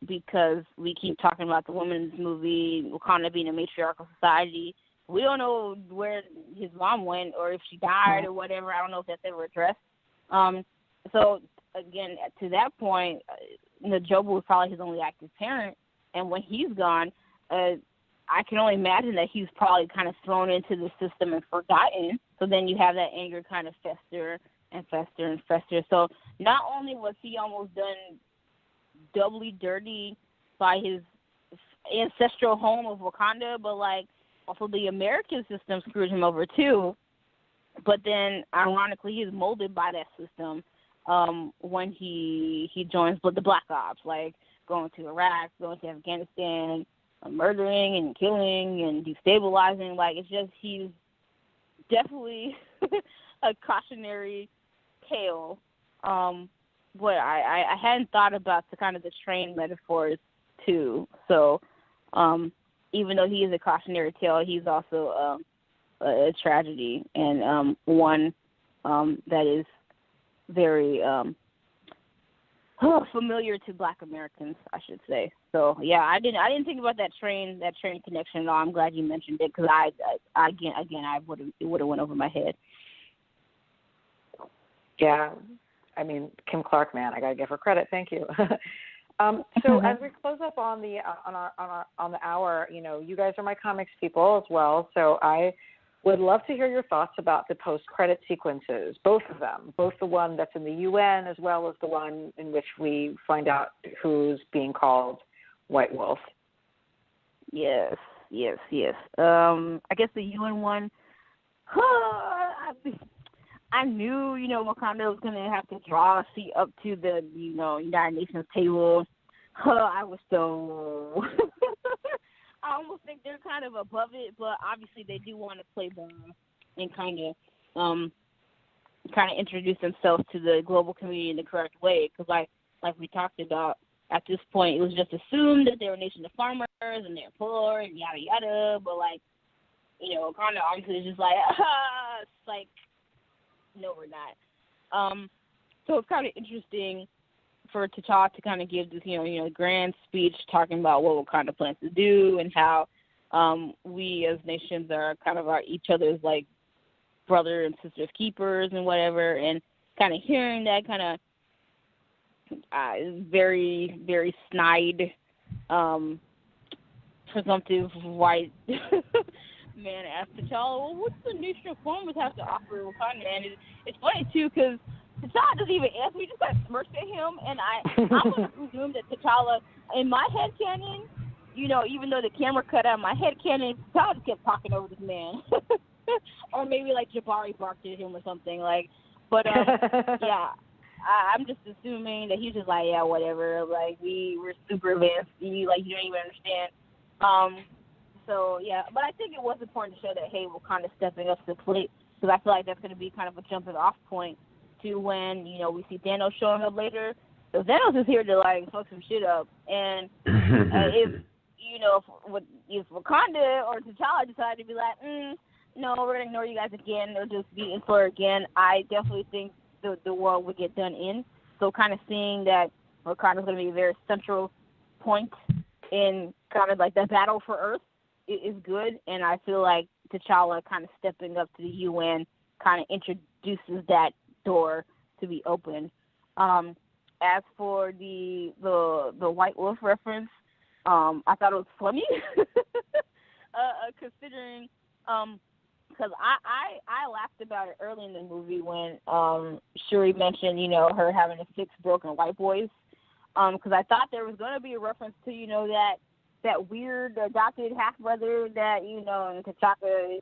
because we keep talking about the woman in this movie, Wakanda being a matriarchal society. We don't know where his mom went or if she died or whatever. I don't know if that's ever addressed. So, again, to that point, Jobu was probably his only active parent, and when he's gone, I can only imagine that he's probably kind of thrown into the system and forgotten. So then you have that anger kind of fester and fester and fester. So not only was he almost done doubly dirty by his ancestral home of Wakanda, but also the American system screwed him over too. But then, ironically, he's molded by that system when he joins the Black Ops, going to Iraq, going to Afghanistan, murdering and killing and destabilizing. It's just he's definitely a cautionary tale. But I hadn't thought about the train metaphors too. So even though he is a cautionary tale, he's also a tragedy, and one that is very familiar to Black Americans, I should say. So yeah, I didn't think about that train connection at all. I'm glad you mentioned it because it would have went over my head. Yeah, I mean, Kim Clark, man, I gotta give her credit. Thank you. So as we close up on the on the hour, you know, you guys are my comics people as well. So I would love to hear your thoughts about the post-credit sequences, both of them, both the one that's in the UN as well as the one in which we find out who's being called White Wolf. Yes. I guess the UN one. I knew, you know, Wakanda was going to have to draw a seat up to the, you know, United Nations table. I was so... I almost think they're kind of above it, but obviously they do want to play ball and kind of introduce themselves to the global community in the correct way. Because like we talked about, at this point, it was just assumed that they were a nation of farmers and they're poor and yada yada. But, like, you know, Wakanda obviously is just like, it's like, no, we're not. So it's kind of interesting for T'Challa to kind of give this, you know, grand speech talking about what Wakanda plans to do and how we as nations are kind of each other's, like, brother and sisters keepers and whatever, and kind of hearing that kind of very, very snide, presumptive white man asked T'Challa, well, what's the nation of farmers have to offer Wakanda? And it's funny, too, because T'Challa doesn't even answer. He just kind of smirks at him. And I'm going to presume that T'Challa, in my headcanon, you know, even though the camera cut out my headcanon, T'Challa just kept talking over this man. Or maybe, like, Jabari barked at him or something. Like, but, yeah, I'm just assuming that he's just like, yeah, whatever. Like, we're super advanced. You don't even understand. So, yeah, but I think it was important to show that, hey, we're kind of stepping up to the plate, because I feel like that's going to be kind of a jumping off point to when, you know, we see Thanos showing up later. So Thanos is here to, like, fuck some shit up. And if, you know, if Wakanda or T'Challa decide to be like, no, we're going to ignore you guys again, or just be in for again, I definitely think the world would get done in. So kind of seeing that Wakanda is going to be a very central point in kind of like the battle for Earth is good, and I feel like T'Challa kind of stepping up to the UN kind of introduces that door to be open. As for the White Wolf reference, I thought it was funny, considering because I laughed about it early in the movie when Shuri mentioned, you know, her having 6 broken white boys, because I thought there was going to be a reference to, you know, that weird adopted half-brother that, you know, and T'Chaka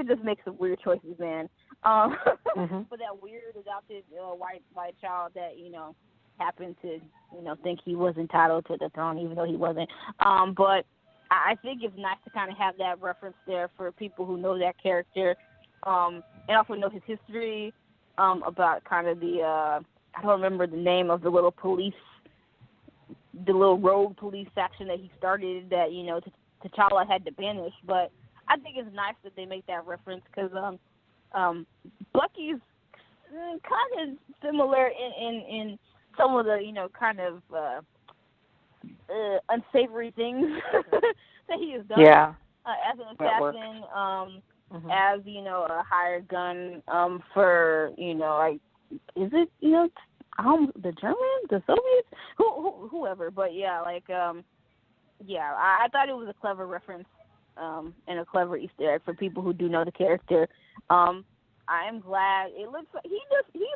just makes some weird choices, man. For that weird adopted white child that, you know, happened to, you know, think he was entitled to the throne even though he wasn't. But I think it's nice to kind of have that reference there for people who know that character, and also know his history, about kind of the, I don't remember the name of the little rogue police faction that he started that, you know, T'Challa had to banish. But I think it's nice that they make that reference because Bucky's kind of similar in some of the, you know, kind of unsavory things that he has done. Yeah. As an assassin, as, you know, a hired gun for, you know, like, is it, you know, the Germans, the Soviets, whoever. But yeah, like, yeah, I thought it was a clever reference and a clever Easter egg for people who do know the character. I am glad. It looks like he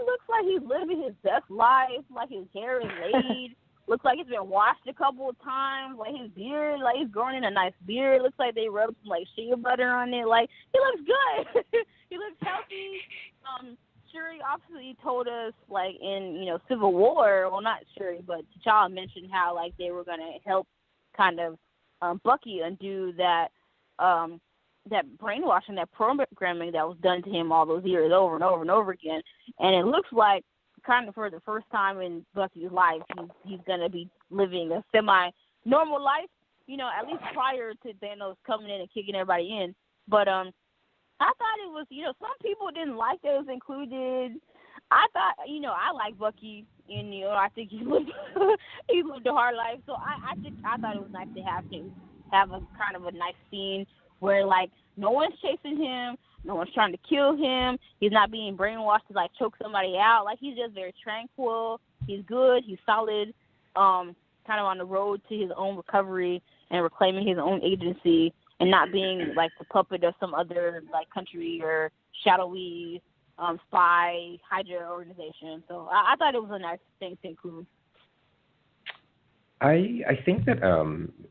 looks like he's living his best life. Like his hair is laid. Looks like he's been washed a couple of times. Like his beard, like he's growing in a nice beard. Looks like they rubbed some like shea butter on it. Like he looks good. He looks healthy. Shuri obviously told us, like, in, you know, Civil War, well, not Shuri, but T'Challa mentioned how, like, they were going to help kind of Bucky undo that brainwashing, that programming that was done to him all those years over and over and over again. And it looks like kind of for the first time in Bucky's life, he's going to be living a semi-normal life, you know, at least prior to Thanos coming in and kicking everybody in. But I thought it was, you know, some people didn't like that it was included. I thought, you know, I like Bucky, and, you know, I think he lived a hard life. So I thought it was nice to have him have a kind of a nice scene where, like, no one's chasing him, No one's trying to kill him. He's not being brainwashed to like choke somebody out. Like he's just very tranquil. He's good. He's solid. Kind of on the road to his own recovery and reclaiming his own agency and not being like the puppet of some other like country or shadowy spy Hydra organization. So I thought it was a nice thing to include. I think that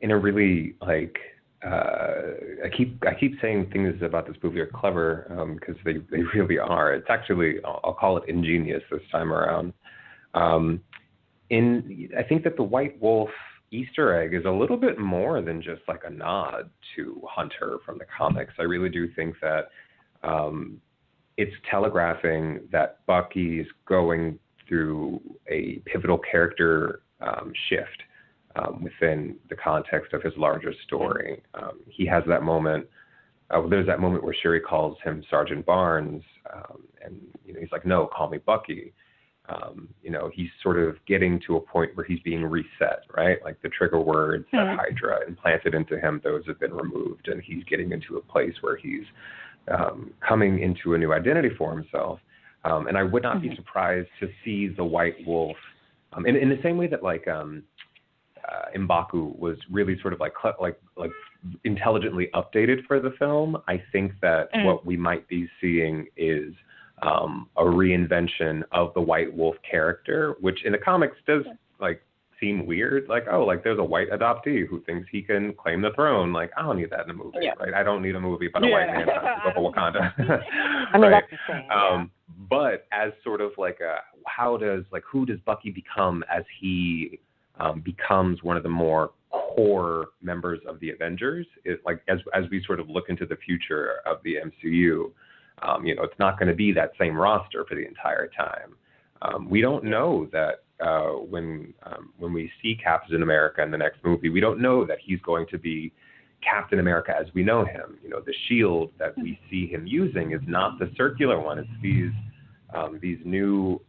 in a really like I keep saying things about this movie are clever because they really are. It's actually I'll call it ingenious this time around. I think that the White Wolf Easter egg is a little bit more than just like a nod to Hunter from the comics. I really do think that it's telegraphing that Bucky is going through a pivotal character shift within the context of his larger story. He has that moment. There's that moment where Shuri calls him Sergeant Barnes, and he's like, "No, call me Bucky." He's sort of getting to a point where he's being reset, right? Like the trigger words that Hydra implanted into him, those have been removed, and he's getting into a place where he's coming into a new identity for himself. And I would not be surprised to see the White Wolf in the same way that like M'Baku was really sort of like intelligently updated for the film. I think that what we might be seeing is a reinvention of the White Wolf character, which in the comics does like seem weird. Like, oh, like there's a white adoptee who thinks he can claim the throne. Like, I don't need that in a movie. Yeah. Right? I don't need a movie about a white man trying to go for Wakanda. I mean, right? that's insane. But as sort of like who does Bucky become as he becomes one of the more core members of the Avengers? Is like as we sort of look into the future of the MCU. It's not going to be that same roster for the entire time. We don't know that when we see Captain America in the next movie, we don't know that he's going to be Captain America as we know him. The shield that we see him using is not the circular one. It's these new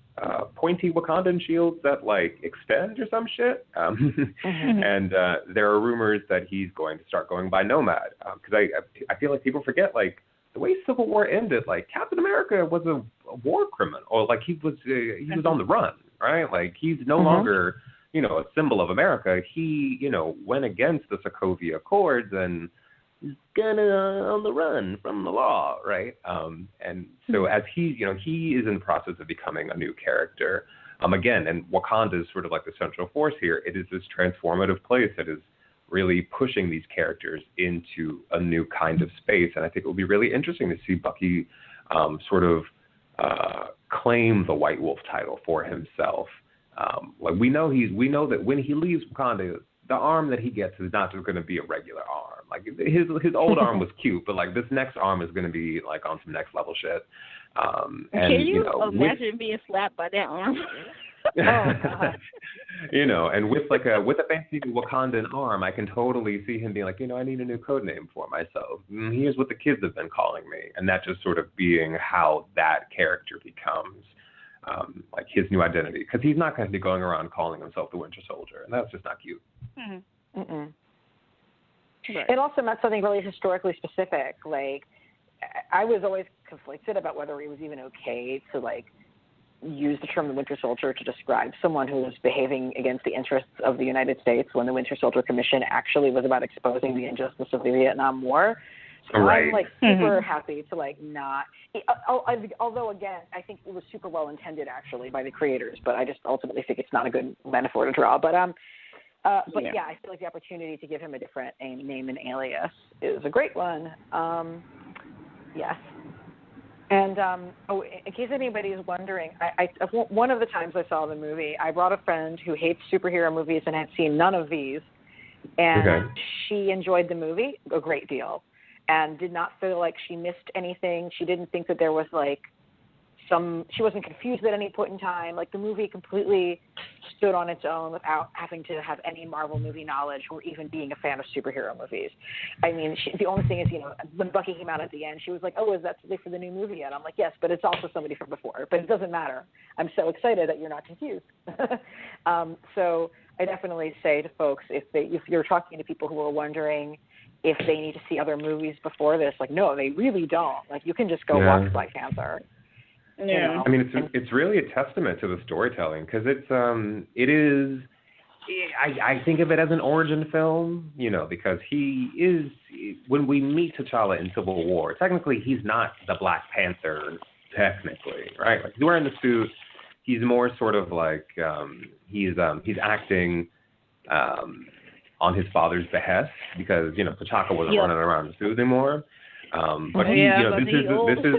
pointy Wakandan shields that like extend or some shit. And there are rumors that he's going to start going by Nomad because I feel like people forget like. The way Civil War ended, like Captain America was a war criminal, or like he was on the run, right? Like he's no longer, a symbol of America. He, went against the Sokovia Accords and is kind of on the run from the law, right? And so as he is in the process of becoming a new character. Again, and Wakanda is sort of like the central force here. It is this transformative place that is really pushing these characters into a new kind of space. And I think it will be really interesting to see Bucky sort of claim the White Wolf title for himself. Like we know that when he leaves Wakanda, the arm that he gets is not just going to be a regular arm. Like his old arm was cute, but like this next arm is going to be like on some next level shit. Can you imagine being slapped by that arm? And with a fancy Wakandan arm, I can totally see him being like, I need a new code name for myself. Here's what the kids have been calling me, and that just sort of being how that character becomes like his new identity, because he's not going to be going around calling himself the Winter Soldier, and that's just not cute. Right. It also meant something really historically specific. Like, I was always conflicted about whether it was even okay to like use the term the Winter Soldier to describe someone who was behaving against the interests of the United States when the Winter Soldier Commission actually was about exposing the injustice of the Vietnam War. So I'm like super happy to like not, although again, I think it was super well intended actually by the creators, but I just ultimately think it's not a good metaphor to draw. But I feel like the opportunity to give him a different name and alias is a great one. Yes. And in case anybody is wondering, one of the times I saw the movie, I brought a friend who hates superhero movies and had seen none of these, and she enjoyed the movie a great deal and did not feel like she missed anything. She didn't think that there was like she wasn't confused at any point in time. Like the movie completely stood on its own without having to have any Marvel movie knowledge or even being a fan of superhero movies. I mean, the only thing is, when Bucky came out at the end, she was like, oh, is that somebody for the new movie yet? I'm like, yes, but it's also somebody from before. But it doesn't matter. I'm so excited that you're not confused. So I definitely say to folks, if you're talking to people who are wondering, if they need to see other movies before this. Like, no, they really don't. Like, you can just go watch Black Panther. Yeah. You know? I mean, it's really a testament to the storytelling, because it is. I think of it as an origin film, because he is, when we meet T'Challa in Civil War, technically he's not the Black Panther, technically, right? Like, he's wearing the suit. He's more sort of like he's acting on his father's behest, because T'Chaka wasn't running around the suit anymore. But this is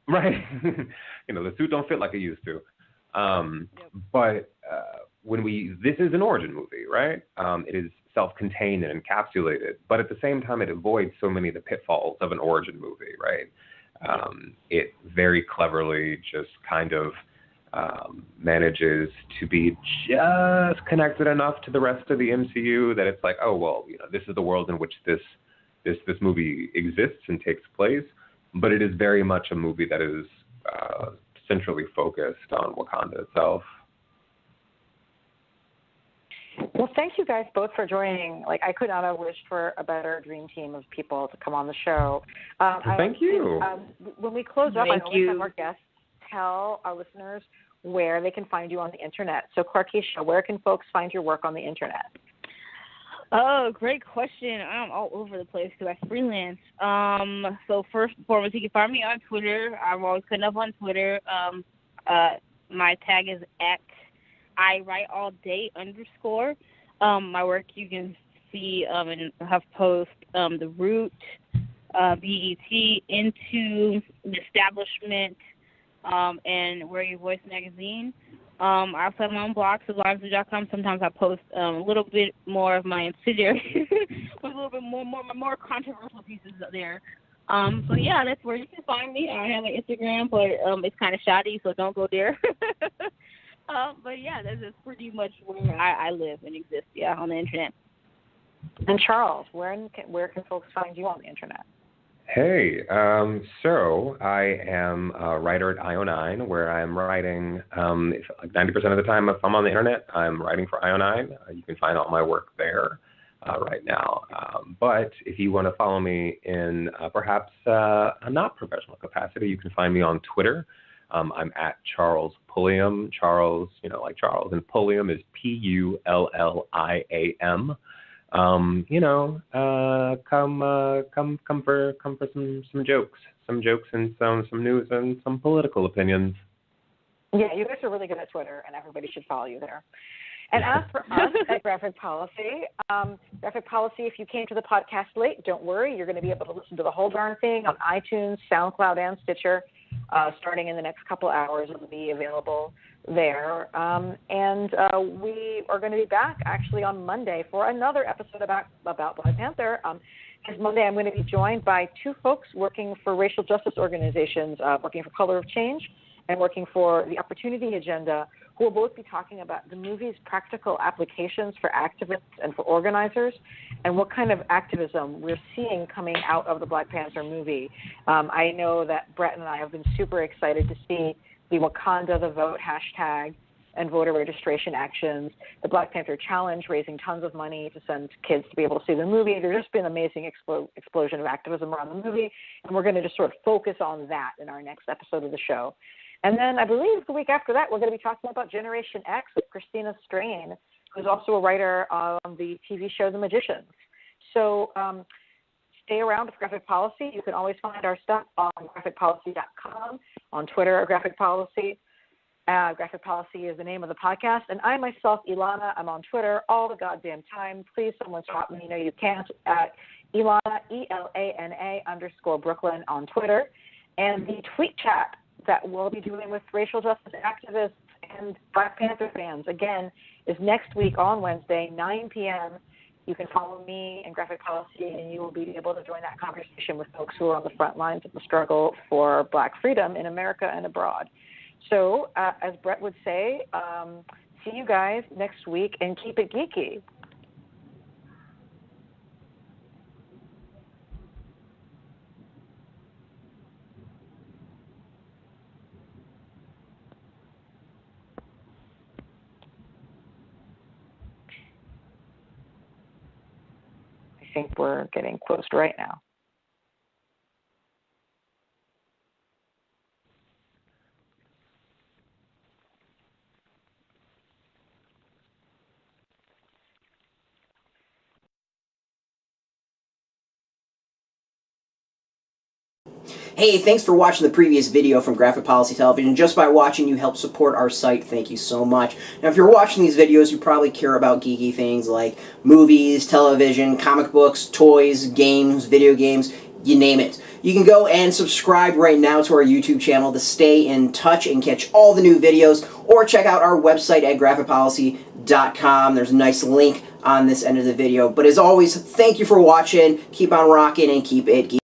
right. The suit don't fit like it used to. But this is an origin movie, right? It is self-contained and encapsulated, but at the same time, it avoids so many of the pitfalls of an origin movie, right? It very cleverly just kind of manages to be just connected enough to the rest of the MCU that it's like, oh, well, this is the world in which this movie exists and takes place, but it is very much a movie that is centrally focused on Wakanda itself. Well, thank you guys both for joining. Like, I could not have wished for a better dream team of people to come on the show. Thank you. When we close up, I always have our guests tell our listeners where they can find you on the internet. So, Clarkisha, where can folks find your work on the internet? Oh, great question. I'm all over the place because I freelance. So first and foremost, you can find me on Twitter. I'm always putting up on Twitter. My tag is @IWriteAllDay_. My work you can see and have post The Root, BET, Into, The Establishment, and Wear Your Voice magazine. I also have my own blog, sublimesuit.com. Sometimes I post a little bit more of my incendiary, with a little bit more controversial pieces there. So yeah, that's where you can find me. I have an Instagram, but it's kind of shoddy, so don't go there. But yeah, that's pretty much where I live and exist. Yeah, on the internet. And Charles, where can folks find you on the internet? Hey, so I am a writer at IO9, where I'm writing, like 90% of the time if I'm on the internet, I'm writing for IO9. You can find all my work there right now. But if you want to follow me in perhaps a not professional capacity, you can find me on Twitter. I'm at Charles Pulliam. Charles, like Charles, and Pulliam is Pulliam. Come for some jokes and some news and some political opinions. Yeah, you guys are really good at Twitter, and everybody should follow you there. And as for us at Graphic Policy, if you came to the podcast late, don't worry. You're going to be able to listen to the whole darn thing on iTunes, SoundCloud, and Stitcher. Starting in the next couple hours, it'll be available there. And we are going to be back actually on Monday for another episode about Black Panther. Because Monday I'm going to be joined by two folks working for racial justice organizations, working for Color of Change and working for the Opportunity Agenda, who will both be talking about the movie's practical applications for activists and for organizers, and what kind of activism we're seeing coming out of the Black Panther movie. I know that Brett and I have been super excited to see the Wakanda the Vote hashtag and voter registration actions, the Black Panther Challenge, raising tons of money to send kids to be able to see the movie. There's just been an amazing explosion of activism around the movie, and we're going to just sort of focus on that in our next episode of the show. And then I believe the week after that, we're going to be talking about Generation X with Christina Strain, who's also a writer on the TV show The Magicians. So stay around with Graphic Policy. You can always find our stuff on graphicpolicy.com, on Twitter at Graphic Policy. Graphic Policy is the name of the podcast. And I myself, Ilana, I'm on Twitter all the goddamn time. Please, someone stop me. No, you can't. At Ilana, ELANA_Brooklyn on Twitter. And the tweet chat that we'll be doing with racial justice activists and Black Panther fans, again, is next week on Wednesday, 9 p.m. You can follow me and Graphic Policy, and you will be able to join that conversation with folks who are on the front lines of the struggle for Black freedom in America and abroad. So, as Brett would say, see you guys next week, and keep it geeky. think we're getting close to right now. Hey, thanks for watching the previous video from Graphic Policy Television. Just by watching, you help support our site. Thank you so much. Now, if you're watching these videos, you probably care about geeky things like movies, television, comic books, toys, games, video games, you name it. You can go and subscribe right now to our YouTube channel to stay in touch and catch all the new videos, or check out our website at graphicpolicy.com. There's a nice link on this end of the video. But as always, thank you for watching. Keep on rocking and keep it geeky.